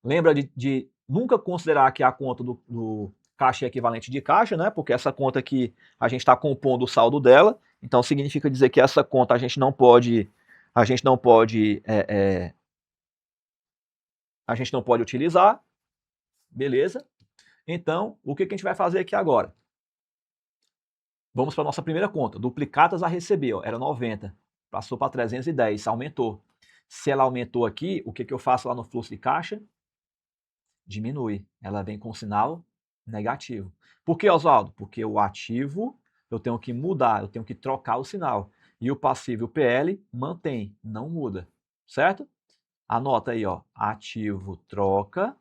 Lembra de nunca considerar que a conta do caixa é equivalente de caixa, né? Porque essa conta aqui, a gente está compondo o saldo dela. Então, significa dizer que essa conta a gente não pode utilizar. Beleza? Então, o que a gente vai fazer aqui agora? Vamos para a nossa primeira conta, duplicatas a receber, ó, era 90, passou para 310, aumentou. Se ela aumentou aqui, o que eu faço lá no fluxo de caixa? Diminui, ela vem com sinal negativo. Por que, Oswaldo? Porque o ativo eu tenho que mudar, eu tenho que trocar o sinal. E o passivo, o PL, mantém, não muda, certo? Anota aí, ó, ativo troca,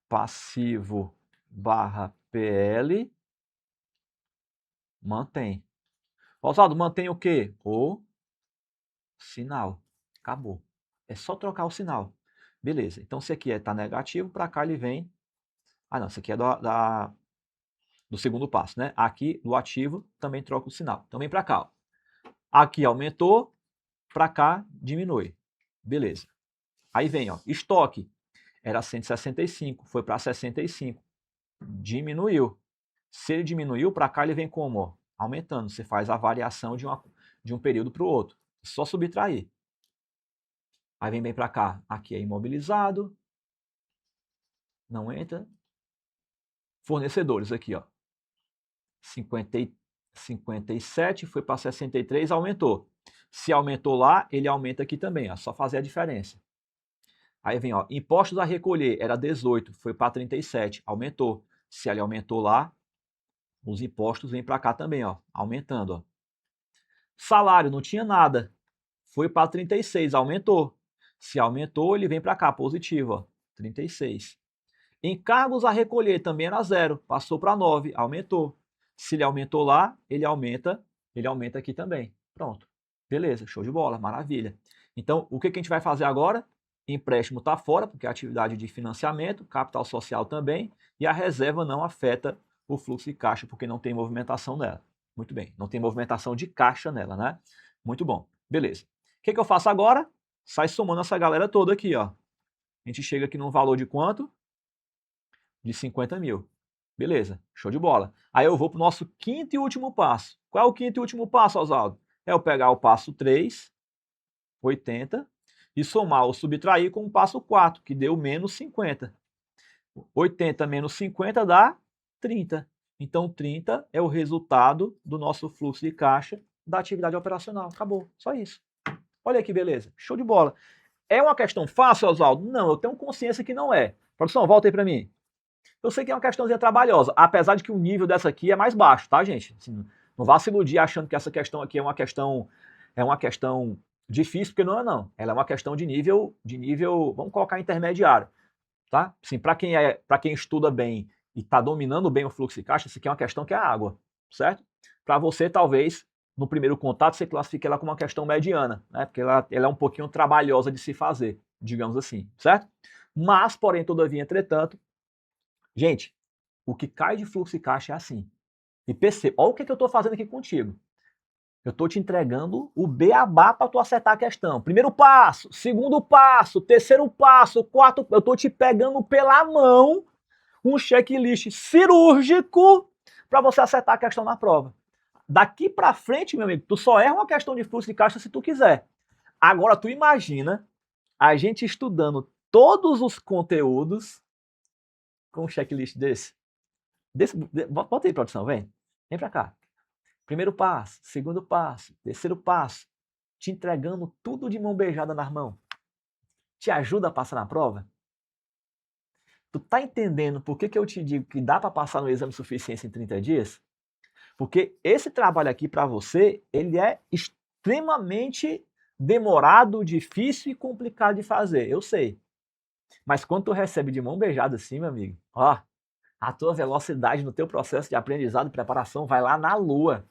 passivo barra PL, mantém. Oswaldo, mantém o quê? O sinal. Acabou. É só trocar o sinal. Beleza. Então, se aqui está negativo, para cá ele vem... Ah, não. Isso aqui é do segundo passo, né? Aqui, no ativo, também troca o sinal. Então, vem para cá. Ó. Aqui aumentou, para cá diminui. Beleza. Aí vem, ó, estoque. Era 165, foi para 65. Diminuiu. Se ele diminuiu, para cá ele vem como? Ó, aumentando. Você faz a variação de um período para o outro. Só subtrair. Aí vem bem para cá. Aqui é imobilizado. Não entra. Fornecedores aqui, ó. 57 foi para 63, aumentou. Se aumentou lá, ele aumenta aqui também, ó. Só fazer a diferença. Aí vem, ó, impostos a recolher, era 18, foi para 37, aumentou. Se ele aumentou lá, os impostos vêm para cá também, ó, aumentando. Ó. Salário, não tinha nada, foi para 36, aumentou. Se aumentou, ele vem para cá, positivo, ó, 36. Encargos a recolher também era 0, passou para 9, aumentou. Se ele aumentou lá, ele aumenta aqui também. Pronto. Beleza, show de bola, maravilha. Então, o que a gente vai fazer agora? Empréstimo está fora, porque é atividade de financiamento, capital social também, e a reserva não afeta o fluxo de caixa, porque não tem movimentação nela. Muito bem, não tem movimentação de caixa nela, né? Muito bom, beleza. O que eu faço agora? Sai somando essa galera toda aqui, ó. A gente chega aqui num valor de quanto? De 50 mil. Beleza, show de bola. Aí eu vou para o nosso quinto e último passo. Qual é o quinto e último passo, Oswaldo? É eu pegar o passo 3, 80, e somar ou subtrair com o passo 4, que deu menos 50. 80 menos 50 dá 30. Então, 30 é o resultado do nosso fluxo de caixa da atividade operacional. Acabou, só isso. Olha que beleza, show de bola. É uma questão fácil, Oswaldo? Não, eu tenho consciência que não é. Produção, volta aí para mim. Eu sei que é uma questãozinha trabalhosa, apesar de que o nível dessa aqui é mais baixo, tá, gente? Assim, não vá se iludir achando que essa questão aqui é uma questão difícil, porque não é não. Ela é uma questão de nível, vamos colocar intermediário, tá? Assim, para quem estuda bem e está dominando bem o fluxo de caixa, isso aqui é uma questão que é água, certo? Para você, talvez, no primeiro contato, você classifique ela como uma questão mediana, né? Porque ela é um pouquinho trabalhosa de se fazer, digamos assim, certo? Mas, porém, todavia, entretanto, gente, o que cai de fluxo e caixa é assim. E perceba, olha o que eu estou fazendo aqui contigo. Eu estou te entregando o beabá para tu acertar a questão. Primeiro passo, segundo passo, terceiro passo, quarto. Eu estou te pegando pela mão um checklist cirúrgico para você acertar a questão na prova. Daqui para frente, meu amigo, tu só erra uma questão de fluxo de caixa se tu quiser. Agora, tu imagina a gente estudando todos os conteúdos com um checklist desse. Bota aí, produção, vem. Vem para cá. Primeiro passo, segundo passo, terceiro passo. Te entregando tudo de mão beijada nas mãos. Te ajuda a passar na prova? Tu tá entendendo por que eu te digo que dá para passar no exame de suficiência em 30 dias? Porque esse trabalho aqui para você, ele é extremamente demorado, difícil e complicado de fazer, eu sei. Mas quando tu recebe de mão beijada assim, meu amigo, ó, a tua velocidade no teu processo de aprendizado e preparação vai lá na lua.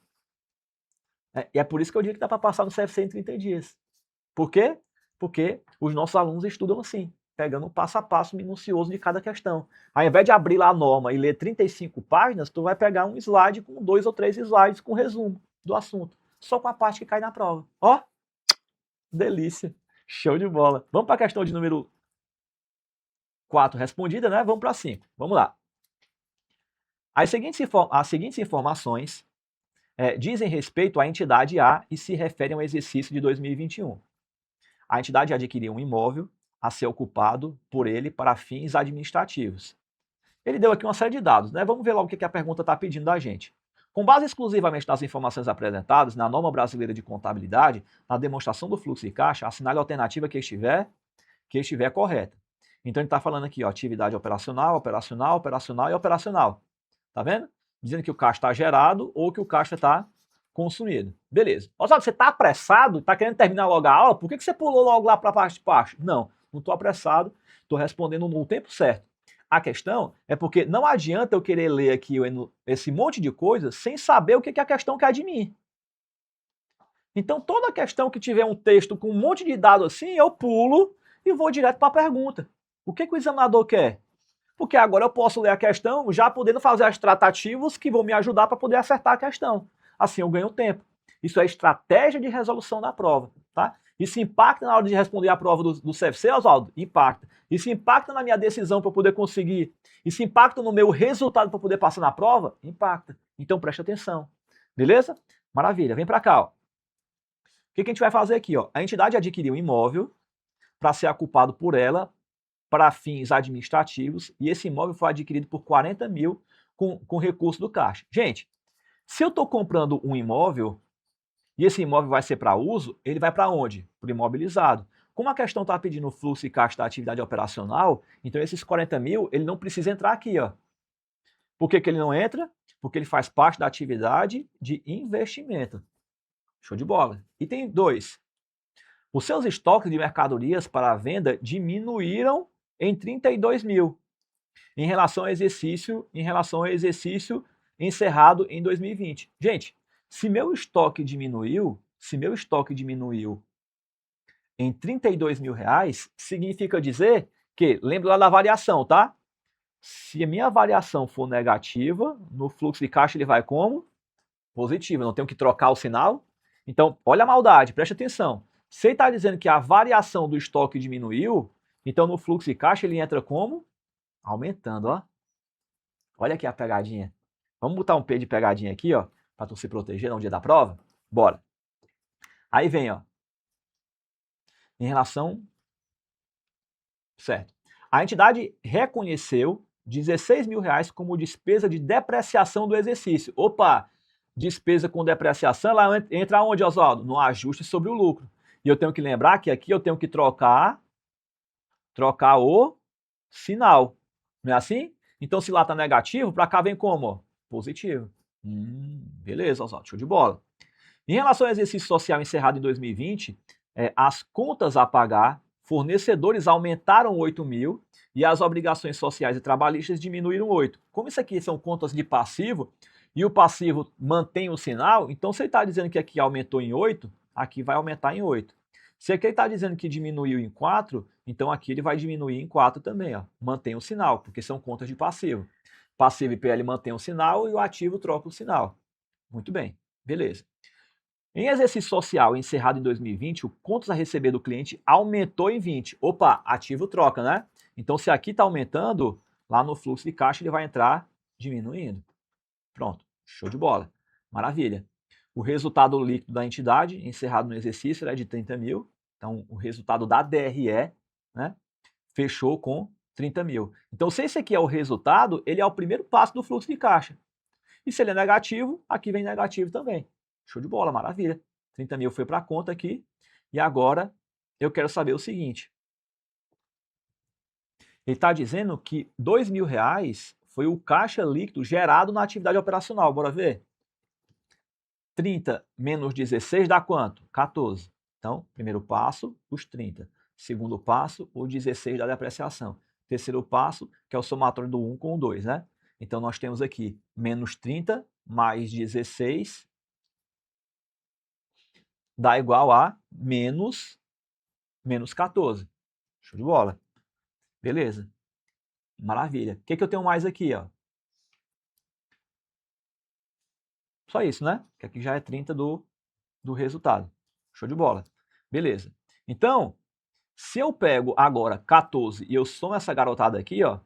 E é por isso que eu digo que dá para passar no CFC em 30 dias. Por quê? Porque os nossos alunos estudam assim, pegando um passo a passo minucioso de cada questão. Ao invés de abrir lá a norma e ler 35 páginas, tu vai pegar um slide com 2 ou 3 slides com resumo do assunto. Só com a parte que cai na prova. Ó, delícia. Show de bola. Vamos para a questão de número 4 respondida, né? Vamos para 5. Vamos lá. As seguintes informações dizem respeito à entidade A e se referem ao exercício de 2021. A entidade adquiriu um imóvel a ser ocupado por ele para fins administrativos. Ele deu aqui uma série de dados, né? Vamos ver logo o que a pergunta está pedindo da gente. Com base exclusivamente nas informações apresentadas na norma brasileira de contabilidade, na demonstração do fluxo de caixa, assinale a alternativa que estiver correta. Então ele está falando aqui, ó, atividade operacional, operacional, operacional e operacional. Tá vendo? Dizendo que o caixa está gerado ou que o caixa está consumido. Beleza. Oswaldo, você está apressado? Está querendo terminar logo a aula? Por que você pulou logo lá para a parte de baixo? Não estou apressado, estou respondendo no tempo certo. A questão é porque não adianta eu querer ler aqui esse monte de coisa sem saber o que a questão quer de mim. Então, toda questão que tiver um texto com um monte de dados assim, eu pulo e vou direto para a pergunta. O que o examinador quer? Porque agora eu posso ler a questão já podendo fazer as tratativas que vão me ajudar para poder acertar a questão. Assim eu ganho tempo. Isso é estratégia de resolução da prova, tá? Isso impacta na hora de responder a prova do CFC, Oswaldo? Impacta. Isso impacta na minha decisão para eu poder conseguir. Isso impacta no meu resultado para poder passar na prova? Impacta. Então preste atenção. Beleza? Maravilha. Vem para cá, ó. O que a gente vai fazer aqui, ó? A entidade adquiriu um imóvel para ser ocupado por ela para fins administrativos e esse imóvel foi adquirido por 40 mil com recurso do caixa. Gente, se eu estou comprando um imóvel e esse imóvel vai ser para uso, ele vai para onde? Para o imobilizado. Como a questão está pedindo fluxo e caixa da atividade operacional, então esses 40 mil, ele não precisa entrar aqui, ó. Por que ele não entra? Porque ele faz parte da atividade de investimento. Show de bola. Item 2. Os seus estoques de mercadorias para venda diminuíram em 32 mil em relação ao exercício encerrado em 2020. Gente, se meu estoque diminuiu em 32 mil reais, significa dizer que, lembra lá da variação, tá? Se a minha variação for negativa, no fluxo de caixa ele vai como? Positivo, eu não tenho que trocar o sinal. Então, olha a maldade, preste atenção. Se ele está dizendo que a variação do estoque diminuiu, então no fluxo de caixa ele entra como? Aumentando, ó. Olha aqui a pegadinha. Vamos botar um P de pegadinha aqui, ó, para tu se proteger no dia da prova? Bora. Aí vem, ó. Em relação... Certo. A entidade reconheceu 16 mil reais como despesa de depreciação do exercício. Opa! Despesa com depreciação, ela entra onde, Oswaldo? No ajuste sobre o lucro. E eu tenho que lembrar que aqui eu tenho que trocar o sinal. Não é assim? Então, se lá está negativo, para cá vem como? Positivo. Beleza, Oswaldo, show de bola. Em relação ao exercício social encerrado em 2020, as contas a pagar, fornecedores aumentaram 8 mil e as obrigações sociais e trabalhistas diminuíram 8. Como isso aqui são contas de passivo e o passivo mantém o sinal, então se ele está dizendo que aqui aumentou em 8, aqui vai aumentar em 8. Se aqui ele está dizendo que diminuiu em 4, então aqui ele vai diminuir em 4 também. Ó. Mantém o sinal, porque são contas de passivo. Passivo e PL mantém o sinal e o ativo troca o sinal. Muito bem, beleza. Em exercício social encerrado em 2020, o contas a receber do cliente aumentou em 20. Opa, ativo troca, né? Então, se aqui está aumentando, lá no fluxo de caixa ele vai entrar diminuindo. Pronto, show de bola. Maravilha. O resultado líquido da entidade, encerrado no exercício, era de 30 mil. Então, o resultado da DRE, né, fechou com 30 mil. Então, se esse aqui é o resultado, ele é o primeiro passo do fluxo de caixa. E se ele é negativo, aqui vem negativo também. Show de bola, maravilha. 30 mil foi para a conta aqui. E agora, eu quero saber o seguinte. Ele está dizendo que R$2.000 foi o caixa líquido gerado na atividade operacional. Bora ver? 30 menos 16 dá quanto? 14. Então, primeiro passo, os 30. Segundo passo, o 16 da depreciação. Terceiro passo, que é o somatório do 1 com o 2, né? Então, nós temos aqui menos 30 mais 16 dá igual a menos 14. Show de bola. Beleza. Maravilha. O que eu tenho mais aqui, ó? Só isso, né? Que aqui já é 30 do resultado. Show de bola. Beleza. Então, se eu pego agora 14 e eu somo essa garotada aqui, ó,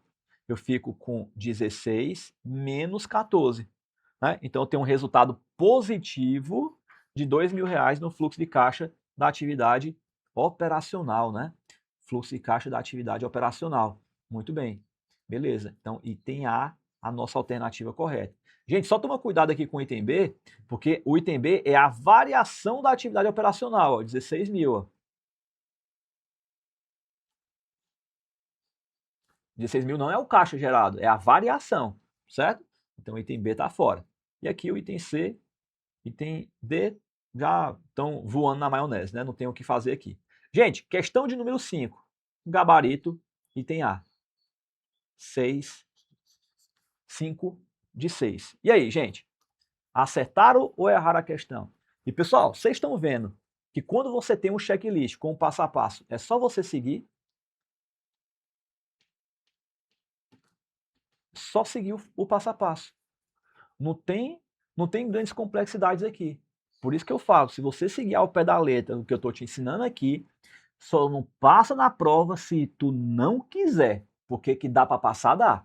eu fico com 16 menos 14. Né? Então, eu tenho um resultado positivo de R$2.000 no fluxo de caixa da atividade operacional, né? Fluxo de caixa da atividade operacional. Muito bem. Beleza. Então, item A, a nossa alternativa correta. Gente, só toma cuidado aqui com o item B, porque o item B é a variação da atividade operacional, ó, 16 mil. Ó. 16 mil não é o caixa gerado, é a variação, certo? Então o item B está fora. E aqui o item C, item D, já estão voando na maionese, né? Não tem o que fazer aqui. Gente, questão de número 5. Gabarito, item A. 5 de 6. E aí, gente? Acertaram ou erraram a questão? E pessoal, vocês estão vendo que quando você tem um checklist com um passo a passo, é só você seguir. Só seguir o passo a passo. Não tem grandes complexidades aqui. Por isso que eu falo, se você seguir ao pé da letra o que eu estou te ensinando aqui, só não passa na prova se tu não quiser, porque que dá para passar, dá.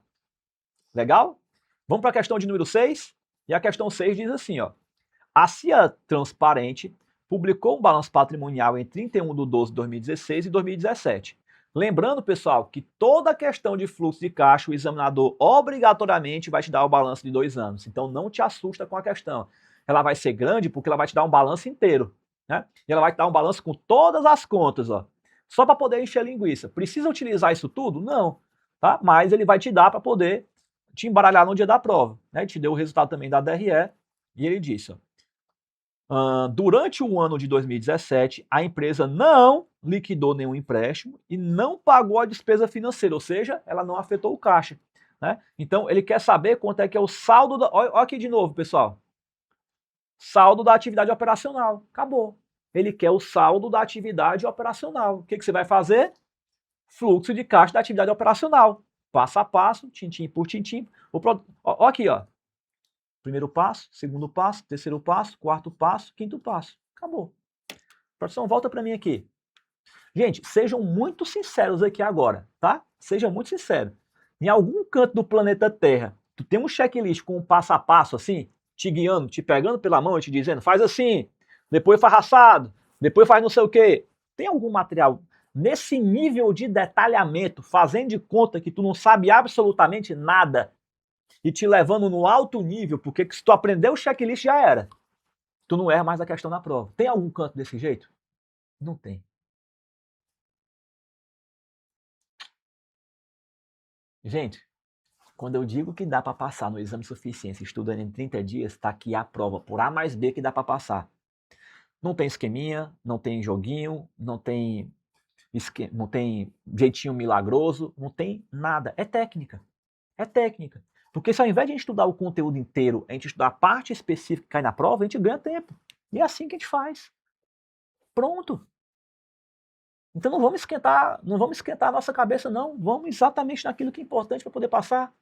Legal? Vamos para a questão de número 6? E a questão 6 diz assim, ó. A CIA Transparente publicou um balanço patrimonial em 31/12/2016 e 2017. Lembrando, pessoal, que toda questão de fluxo de caixa, o examinador obrigatoriamente vai te dar o balanço de 2 anos. Então não te assusta com a questão. Ela vai ser grande porque ela vai te dar um balanço inteiro. Né? E ela vai te dar um balanço com todas as contas. Ó. Só para poder encher linguiça. Precisa utilizar isso tudo? Não. Tá? Mas ele vai te dar para poder te embaralhar no dia da prova. Né? Ele te deu o resultado também da DRE. E ele disse, ó, durante o ano de 2017, a empresa não liquidou nenhum empréstimo e não pagou a despesa financeira, ou seja, ela não afetou o caixa. Né? Então, ele quer saber quanto é que é o saldo... Olha aqui de novo, pessoal. Saldo da atividade operacional. Acabou. Ele quer o saldo da atividade operacional. O que você vai fazer? Fluxo de caixa da atividade operacional. Passo a passo, tintim por tintim. Olha aqui, ó. Primeiro passo, segundo passo, terceiro passo, quarto passo, quinto passo. Acabou. Produção, volta para mim aqui. Gente, sejam muito sinceros aqui agora, tá? Sejam muito sinceros. Em algum canto do planeta Terra, tu tem um checklist com um passo a passo assim, te guiando, te pegando pela mão e te dizendo, faz assim, depois faz assado, depois faz não sei o quê. Tem algum material nesse nível de detalhamento, fazendo de conta que tu não sabe absolutamente nada e te levando no alto nível, porque se tu aprender o checklist já era. Tu não erra mais a questão na prova. Tem algum canto desse jeito? Não tem. Gente, quando eu digo que dá para passar no exame de suficiência estudando em 30 dias, está aqui a prova por A mais B que dá para passar. Não tem esqueminha, não tem joguinho, não tem jeitinho milagroso, não tem nada. É técnica. É técnica. Porque se ao invés de a gente estudar o conteúdo inteiro, a gente estudar a parte específica que cai na prova, a gente ganha tempo. E é assim que a gente faz. Pronto. Então não vamos esquentar a nossa cabeça, não. Vamos exatamente naquilo que é importante para poder passar.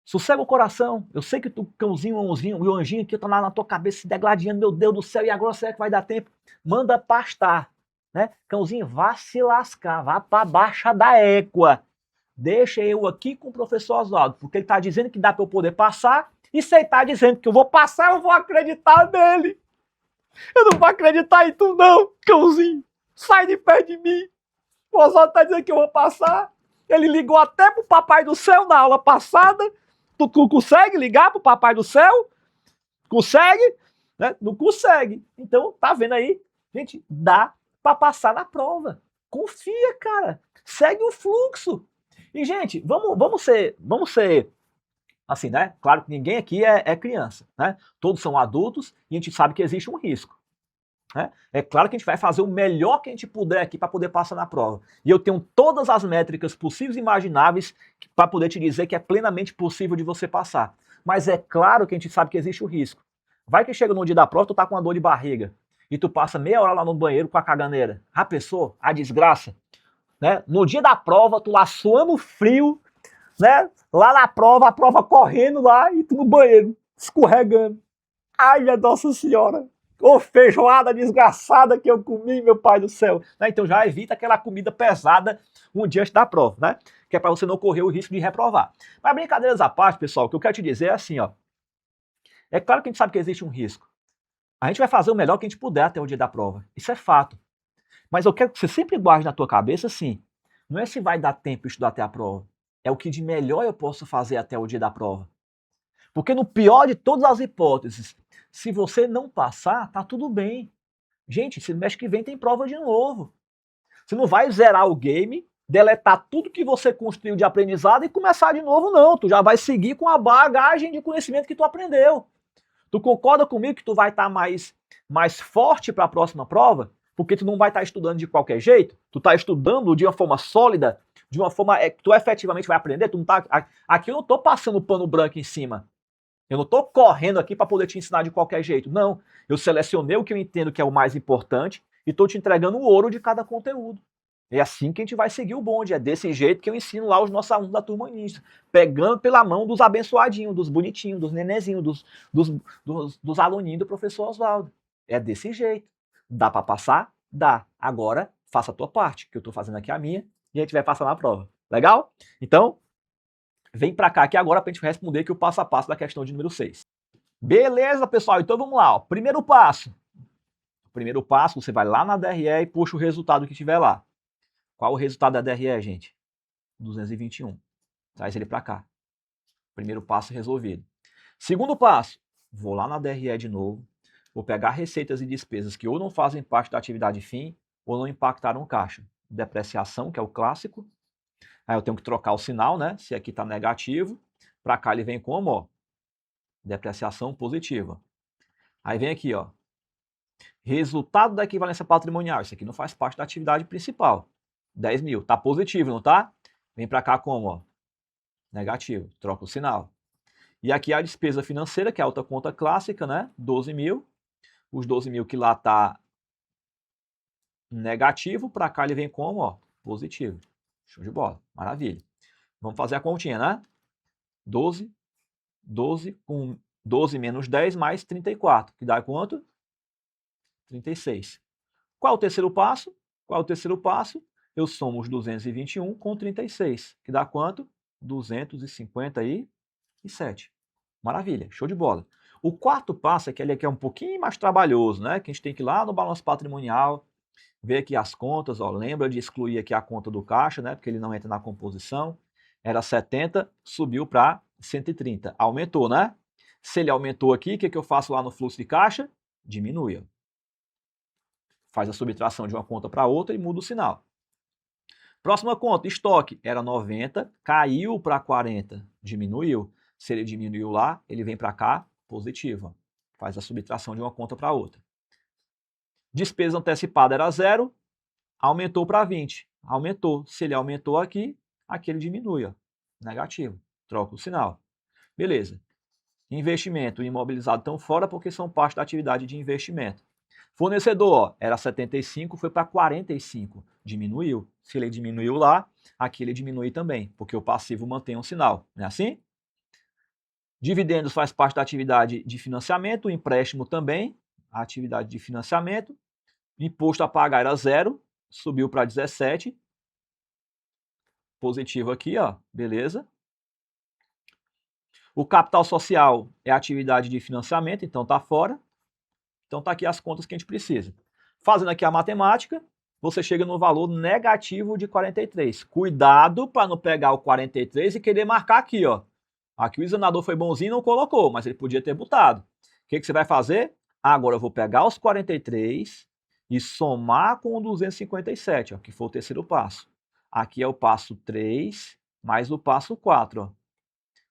Sossega o coração. Eu sei que tu, cãozinho, o anjinho aqui tá lá na tua cabeça se degladiando, meu Deus do céu, e agora será que vai dar tempo? Manda pastar, né? Cãozinho, vá se lascar, vá para baixa da égua. Deixa eu aqui com o professor Oswaldo, porque ele tá dizendo que dá para eu poder passar, e se ele tá dizendo que eu vou passar, eu vou acreditar nele. Eu não vou acreditar em tu não, cãozinho. Sai de perto de mim. O Oswaldo tá dizendo que eu vou passar. Ele ligou até pro Papai do Céu na aula passada. Tu consegue ligar pro Papai do Céu? Consegue? Né? Não consegue. Então, tá vendo aí? Gente, dá pra passar na prova. Confia, cara. Segue o fluxo. E, gente, vamos ser assim, né? Claro que ninguém aqui é criança, né? Todos são adultos e a gente sabe que existe um risco. Né? É claro que a gente vai fazer o melhor que a gente puder aqui para poder passar na prova. E eu tenho todas as métricas possíveis e imagináveis para poder te dizer que é plenamente possível de você passar. Mas é claro que a gente sabe que existe o risco. Vai que chega no dia da prova, tu tá com uma dor de barriga e tu passa meia hora lá no banheiro com a caganeira. A pessoa, a desgraça, né? No dia da prova, tu lá suando frio, né? Lá na prova, a prova correndo lá e tu no banheiro, escorregando. Ai, minha Nossa Senhora! Ô feijoada desgraçada que eu comi, meu pai do céu. Né? Então já evita aquela comida pesada um dia antes da prova, né? Que é para você não correr o risco de reprovar. Mas brincadeiras à parte, pessoal, o que eu quero te dizer é assim, ó. É claro que a gente sabe que existe um risco. A gente vai fazer o melhor que a gente puder até o dia da prova. Isso é fato. Mas eu quero que você sempre guarde na tua cabeça assim, não é se vai dar tempo estudar até a prova. É o que de melhor eu posso fazer até o dia da prova. Porque no pior de todas as hipóteses, se você não passar, tá tudo bem. Gente, semestre que vem tem prova de novo. Você não vai zerar o game, deletar tudo que você construiu de aprendizado e começar de novo, não. Tu já vai seguir com a bagagem de conhecimento que tu aprendeu. Tu concorda comigo que tu vai estar mais forte para a próxima prova? Porque tu não vai estar estudando de qualquer jeito. Tu está estudando de uma forma sólida, de uma forma que tu efetivamente vai aprender. Tu não tá, aqui eu não estou passando pano branco em cima. Eu não estou correndo aqui para poder te ensinar de qualquer jeito. Não. Eu selecionei o que eu entendo que é o mais importante e estou te entregando o ouro de cada conteúdo. É assim que a gente vai seguir o bonde. É desse jeito que eu ensino lá os nossos alunos da turma Ninja. Pegando pela mão dos abençoadinhos, dos bonitinhos, dos nenezinhos, dos aluninhos do professor Oswaldo. É desse jeito. Dá para passar? Dá. Agora, faça a tua parte, que eu estou fazendo aqui a minha, e a gente vai passar na prova. Legal? Então, vem para cá aqui agora para a gente responder aqui o passo a passo da questão de número 6. Beleza, pessoal? Então vamos lá. Ó. Primeiro passo. Primeiro passo, você vai lá na DRE e puxa o resultado que tiver lá. Qual o resultado da DRE, gente? 221. Traz ele para cá. Primeiro passo resolvido. Segundo passo, vou lá na DRE de novo. Vou pegar receitas e despesas que ou não fazem parte da atividade fim ou não impactaram o caixa. Depreciação, que é o clássico. Aí eu tenho que trocar o sinal, né? Se aqui está negativo, para cá ele vem como, ó, depreciação positiva. Aí vem aqui, ó, resultado da equivalência patrimonial. Isso aqui não faz parte da atividade principal. 10 mil. Tá positivo, não tá? Vem para cá como, ó, negativo. Troca o sinal. E aqui a despesa financeira, que é a outra conta clássica, né? 12 mil. Os 12 mil que lá tá negativo, para cá ele vem como, ó, positivo. Show de bola. Maravilha. Vamos fazer a continha, né? 12 com 12 menos 10 mais 34, que dá quanto? 36. Qual é o terceiro passo? Qual é o terceiro passo? Eu somo os 221 com 36, que dá quanto? 257. Maravilha, show de bola. O quarto passo é que ele aqui é um pouquinho mais trabalhoso, né? Que a gente tem que ir lá no balanço patrimonial, ver aqui as contas, ó, lembra de excluir aqui a conta do caixa, né? Porque ele não entra na composição. Era 70, subiu para 130. Aumentou, né? Se ele aumentou aqui, o que eu faço lá no fluxo de caixa? Diminui. Ó. Faz a subtração de uma conta para outra e muda o sinal. Próxima conta, estoque, era 90, caiu para 40, diminuiu. Se ele diminuiu lá, ele vem para cá, positivo. Ó. Faz a subtração de uma conta para outra. Despesa antecipada era 0, aumentou para 20. Aumentou. Se ele aumentou aqui, aqui ele diminui. Ó. Negativo. Troca o sinal. Beleza. Investimento e imobilizado estão fora porque são parte da atividade de investimento. Fornecedor, ó, era 75, foi para 45. Diminuiu. Se ele diminuiu lá, aqui ele diminui também, porque o passivo mantém um sinal. Não é assim? Dividendos faz parte da atividade de financiamento, o empréstimo também, a atividade de financiamento. Imposto a pagar era 0, subiu para 17. Positivo aqui, ó, beleza. O capital social é a atividade de financiamento, então está fora. Então está aqui as contas que a gente precisa. Fazendo aqui a matemática, você chega no valor negativo de 43. Cuidado para não pegar o 43 e querer marcar aqui, ó. Aqui o examinador foi bonzinho e não colocou, mas ele podia ter botado. O que você vai fazer? Agora eu vou pegar os 43 e somar com o 257, ó, que foi o terceiro passo. Aqui é o passo 3 mais o passo 4, ó.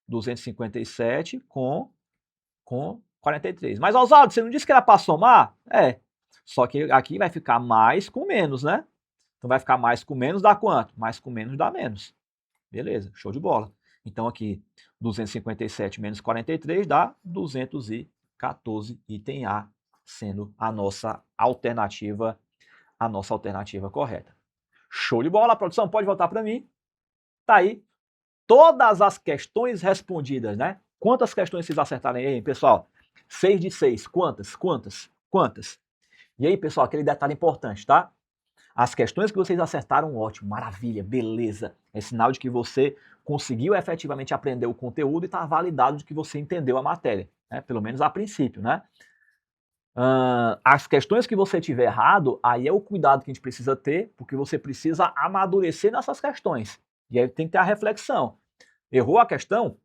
257 com 43. Mas, Oswaldo, você não disse que era para somar? É. Só que aqui vai ficar mais com menos, né? Então vai ficar mais com menos dá quanto? Mais com menos dá menos. Beleza, show de bola. Então aqui 257 menos 43 dá 214, item A, sendo a nossa alternativa correta. Show de bola, produção, pode voltar para mim. Tá aí todas as questões respondidas, né? Quantas questões vocês acertaram aí, pessoal? 6 de 6. Quantas? E aí, pessoal, aquele detalhe importante, tá? As questões que vocês acertaram, ótimo, maravilha, beleza. É sinal de que você conseguiu efetivamente aprender o conteúdo e está validado de que você entendeu a matéria, né? Pelo menos a princípio, né? As questões que você tiver errado, aí é o cuidado que a gente precisa ter, porque você precisa amadurecer nessas questões. E aí tem que ter a reflexão. Errou a questão?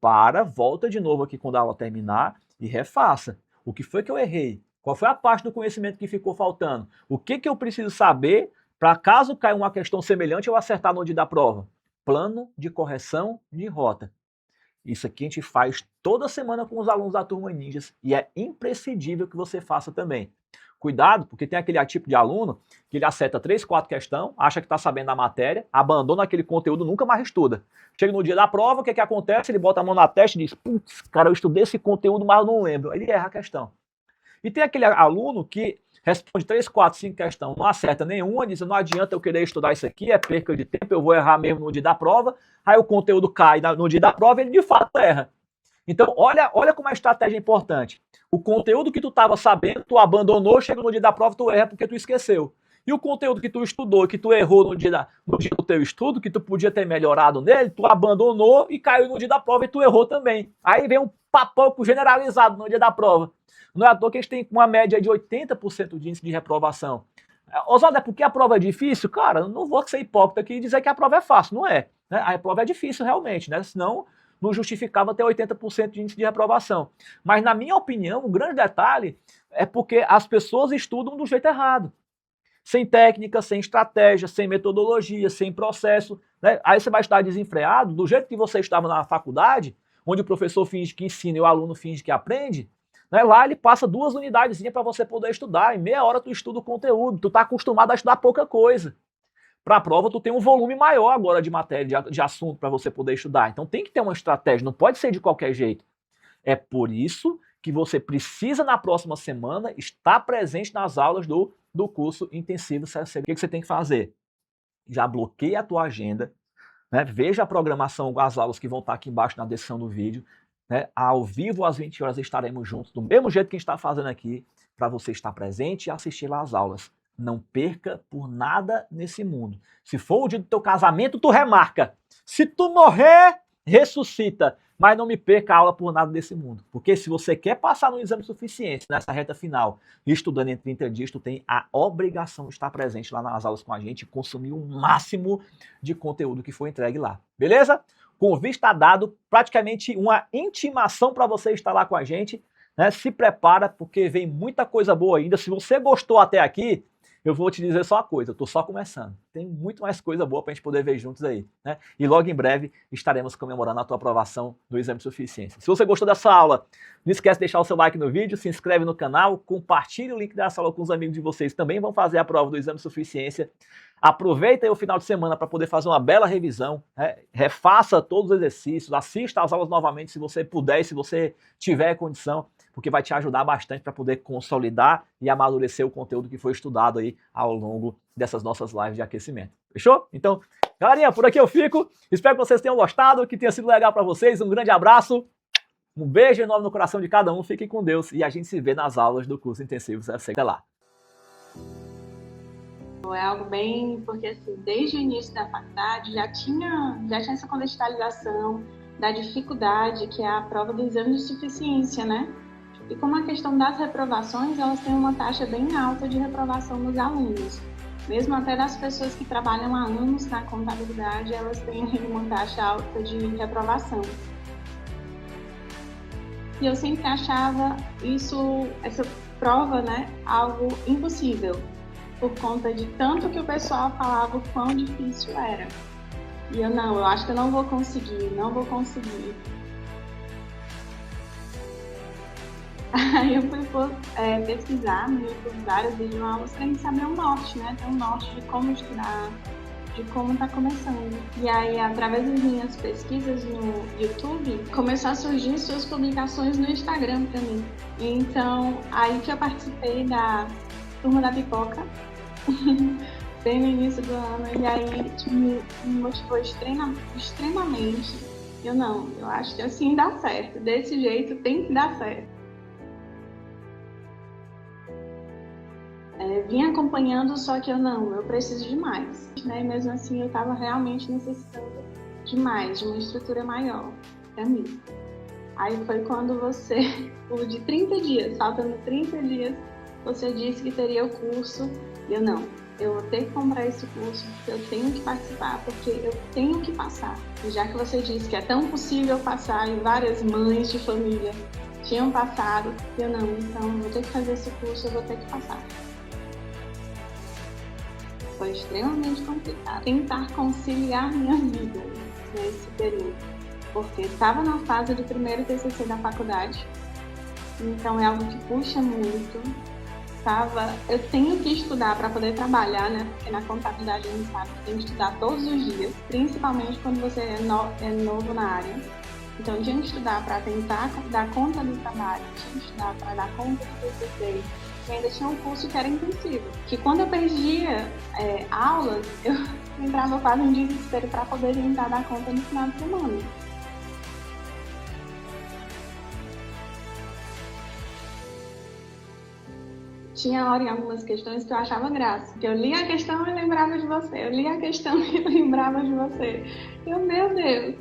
Volta de novo aqui quando a aula terminar e refaça. O que foi que eu errei? Qual foi a parte do conhecimento que ficou faltando? O que eu preciso saber para caso caia uma questão semelhante eu acertar no dia da prova? Plano de correção de rota. Isso aqui a gente faz toda semana com os alunos da Turma Ninjas e é imprescindível que você faça também. Cuidado, porque tem aquele tipo de aluno que ele acerta 3, 4 questões, acha que está sabendo da matéria, abandona aquele conteúdo, nunca mais estuda. Chega no dia da prova, o que acontece? Ele bota a mão na testa e diz, putz, cara, eu estudei esse conteúdo, mas eu não lembro. Ele erra a questão. E tem aquele aluno que responde 3, 4, 5 questões, não acerta nenhuma, diz, não adianta eu querer estudar isso aqui, é perca de tempo, eu vou errar mesmo no dia da prova, aí o conteúdo cai no dia da prova e ele de fato erra. Então, olha como a estratégia é importante. O conteúdo que tu estava sabendo, tu abandonou, chega no dia da prova, tu erra porque tu esqueceu. E o conteúdo que tu estudou, que tu errou no dia do teu estudo, que tu podia ter melhorado nele, tu abandonou e caiu no dia da prova e tu errou também. Aí vem um papoco generalizado no dia da prova. Não é à toa que a gente tem uma média de 80% de índice de reprovação. Oswaldo, é porque a prova é difícil? Cara, eu não vou ser hipócrita aqui e dizer que a prova é fácil, não é. Né? A prova é difícil realmente, né? Senão não justificava ter 80% de índice de reprovação. Mas, na minha opinião, o grande detalhe é porque as pessoas estudam do jeito errado. Sem técnica, sem estratégia, sem metodologia, sem processo. Né? Aí você vai estar desenfreado, do jeito que você estava na faculdade, onde o professor finge que ensina e o aluno finge que aprende. Né? Lá ele passa 2 unidades para você poder estudar. Em meia hora tu estuda o conteúdo. Tu está acostumado a estudar pouca coisa. Para a prova, tu tem um volume maior agora de matéria, de assunto para você poder estudar. Então tem que ter uma estratégia, não pode ser de qualquer jeito. É por isso que você precisa, na próxima semana, estar presente nas aulas do curso intensivo CSC. O que você tem que fazer? Já bloqueia a tua agenda, né? Veja a programação, as aulas que vão estar aqui embaixo na descrição do vídeo. Né? Ao vivo, às 20 horas, estaremos juntos, do mesmo jeito que a gente está fazendo aqui, para você estar presente e assistir lá as aulas. Não perca por nada nesse mundo. Se for o dia do teu casamento, tu remarca. Se tu morrer, ressuscita. Mas não me perca a aula por nada desse mundo. Porque se você quer passar no exame suficiente nessa reta final, estudando em 30 dias, tu tem a obrigação de estar presente lá nas aulas com a gente e consumir o máximo de conteúdo que foi entregue lá. Beleza? Convite está dado, praticamente uma intimação para você estar lá com a gente. Né? Se prepara, porque vem muita coisa boa ainda. Se você gostou até aqui, eu vou te dizer só uma coisa, eu estou só começando. Tem muito mais coisa boa para a gente poder ver juntos aí. Né? E logo em breve estaremos comemorando a tua aprovação do exame de suficiência. Se você gostou dessa aula, não esquece de deixar o seu like no vídeo, se inscreve no canal, compartilhe o link dessa aula com os amigos de vocês que também vão fazer a prova do exame de suficiência. Aproveita aí o final de semana para poder fazer uma bela revisão, né? Refaça todos os exercícios, assista às aulas novamente se você puder e se você tiver condição, porque vai te ajudar bastante para poder consolidar e amadurecer o conteúdo que foi estudado aí ao longo dessas nossas lives de aquecimento. Fechou? Então, galerinha, por aqui eu fico. Espero que vocês tenham gostado, que tenha sido legal para vocês. Um grande abraço, um beijo enorme no coração de cada um. Fiquem com Deus e a gente se vê nas aulas do curso intensivo CFC. Até lá. É algo bem, porque assim, desde o início da faculdade já tinha essa contextualização da dificuldade que é a prova do exame de suficiência, né? E como a questão das reprovações, elas têm uma taxa bem alta de reprovação dos alunos. Mesmo até das pessoas que trabalham há anos na contabilidade, elas têm uma taxa alta de reprovação. E eu sempre achava essa prova, né, algo impossível, por conta de tanto que o pessoal falava o quão difícil era. E eu acho que eu não vou conseguir. Aí eu fui pesquisar no YouTube várias videoaulas para saber o norte, né? Ter um norte de como estudar, de como tá começando. E aí, através das minhas pesquisas no YouTube, começou a surgir suas publicações no Instagram para mim. Então, aí que eu participei da Turma da Pipoca, bem no início do ano, e aí me motivou extremamente. Eu acho que assim dá certo, desse jeito tem que dar certo. Vim acompanhando, só que eu preciso de mais, né? E mesmo assim eu estava realmente necessitando de mais, de uma estrutura maior para mim. Aí foi quando você, de 30 dias, faltando 30 dias, você disse que teria o curso, e eu vou ter que comprar esse curso, porque eu tenho que participar, porque eu tenho que passar. E já que você disse que é tão possível passar, e várias mães de família tinham passado, então eu vou ter que fazer esse curso, eu vou ter que passar. Foi extremamente complicado tentar conciliar minha vida nesse período, porque estava na fase do primeiro TCC da faculdade, então é algo que puxa muito. Eu tenho que estudar para poder trabalhar, né? Porque na contabilidade a gente sabe que tem que estudar todos os dias, principalmente quando você é novo na área. Então eu tinha que estudar para tentar dar conta do trabalho, tinha que estudar para dar conta do TCC. E ainda tinha um curso que era intensivo, que quando eu perdia aulas, eu entrava quase em desespero para poder tentar dar conta no final de semana. Tinha hora em algumas questões que eu achava graça, que eu lia a questão e lembrava de você, eu lia a questão e lembrava de você. Meu Deus!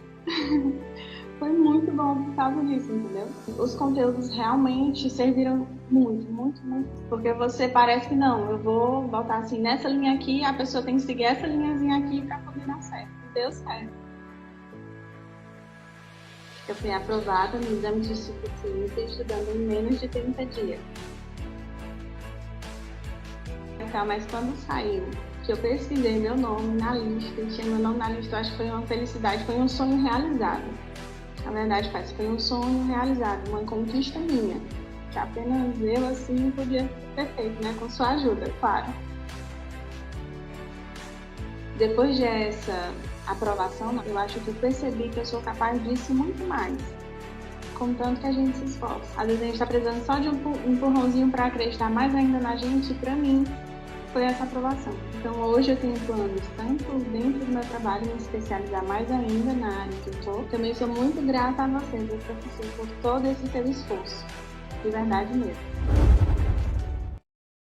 Foi muito bom por causa disso, entendeu? Os conteúdos realmente serviram muito, muito, muito. Porque você parece que eu vou botar assim, nessa linha aqui, a pessoa tem que seguir essa linhazinha aqui para poder dar certo. E deu certo. Eu fui aprovada no exame de suficiência estudando em menos de 30 dias. Mas quando saiu, que eu pesquisei meu nome na lista, tinha meu nome na lista, eu acho que foi uma felicidade, foi um sonho realizado. Na verdade, foi um sonho realizado, uma conquista minha, que apenas eu, assim, podia ter feito, né? Com sua ajuda, claro. Depois dessa aprovação, eu acho que eu percebi que eu sou capaz disso muito mais, contanto que a gente se esforça. Às vezes a gente está precisando só de um empurrãozinho para acreditar mais ainda na gente, e para mim foi essa aprovação. Então hoje eu tenho planos, tanto dentro do meu trabalho, me especializar mais ainda na área que eu estou. Também sou muito grata a você, meu professor, por todo esse seu esforço, de verdade mesmo.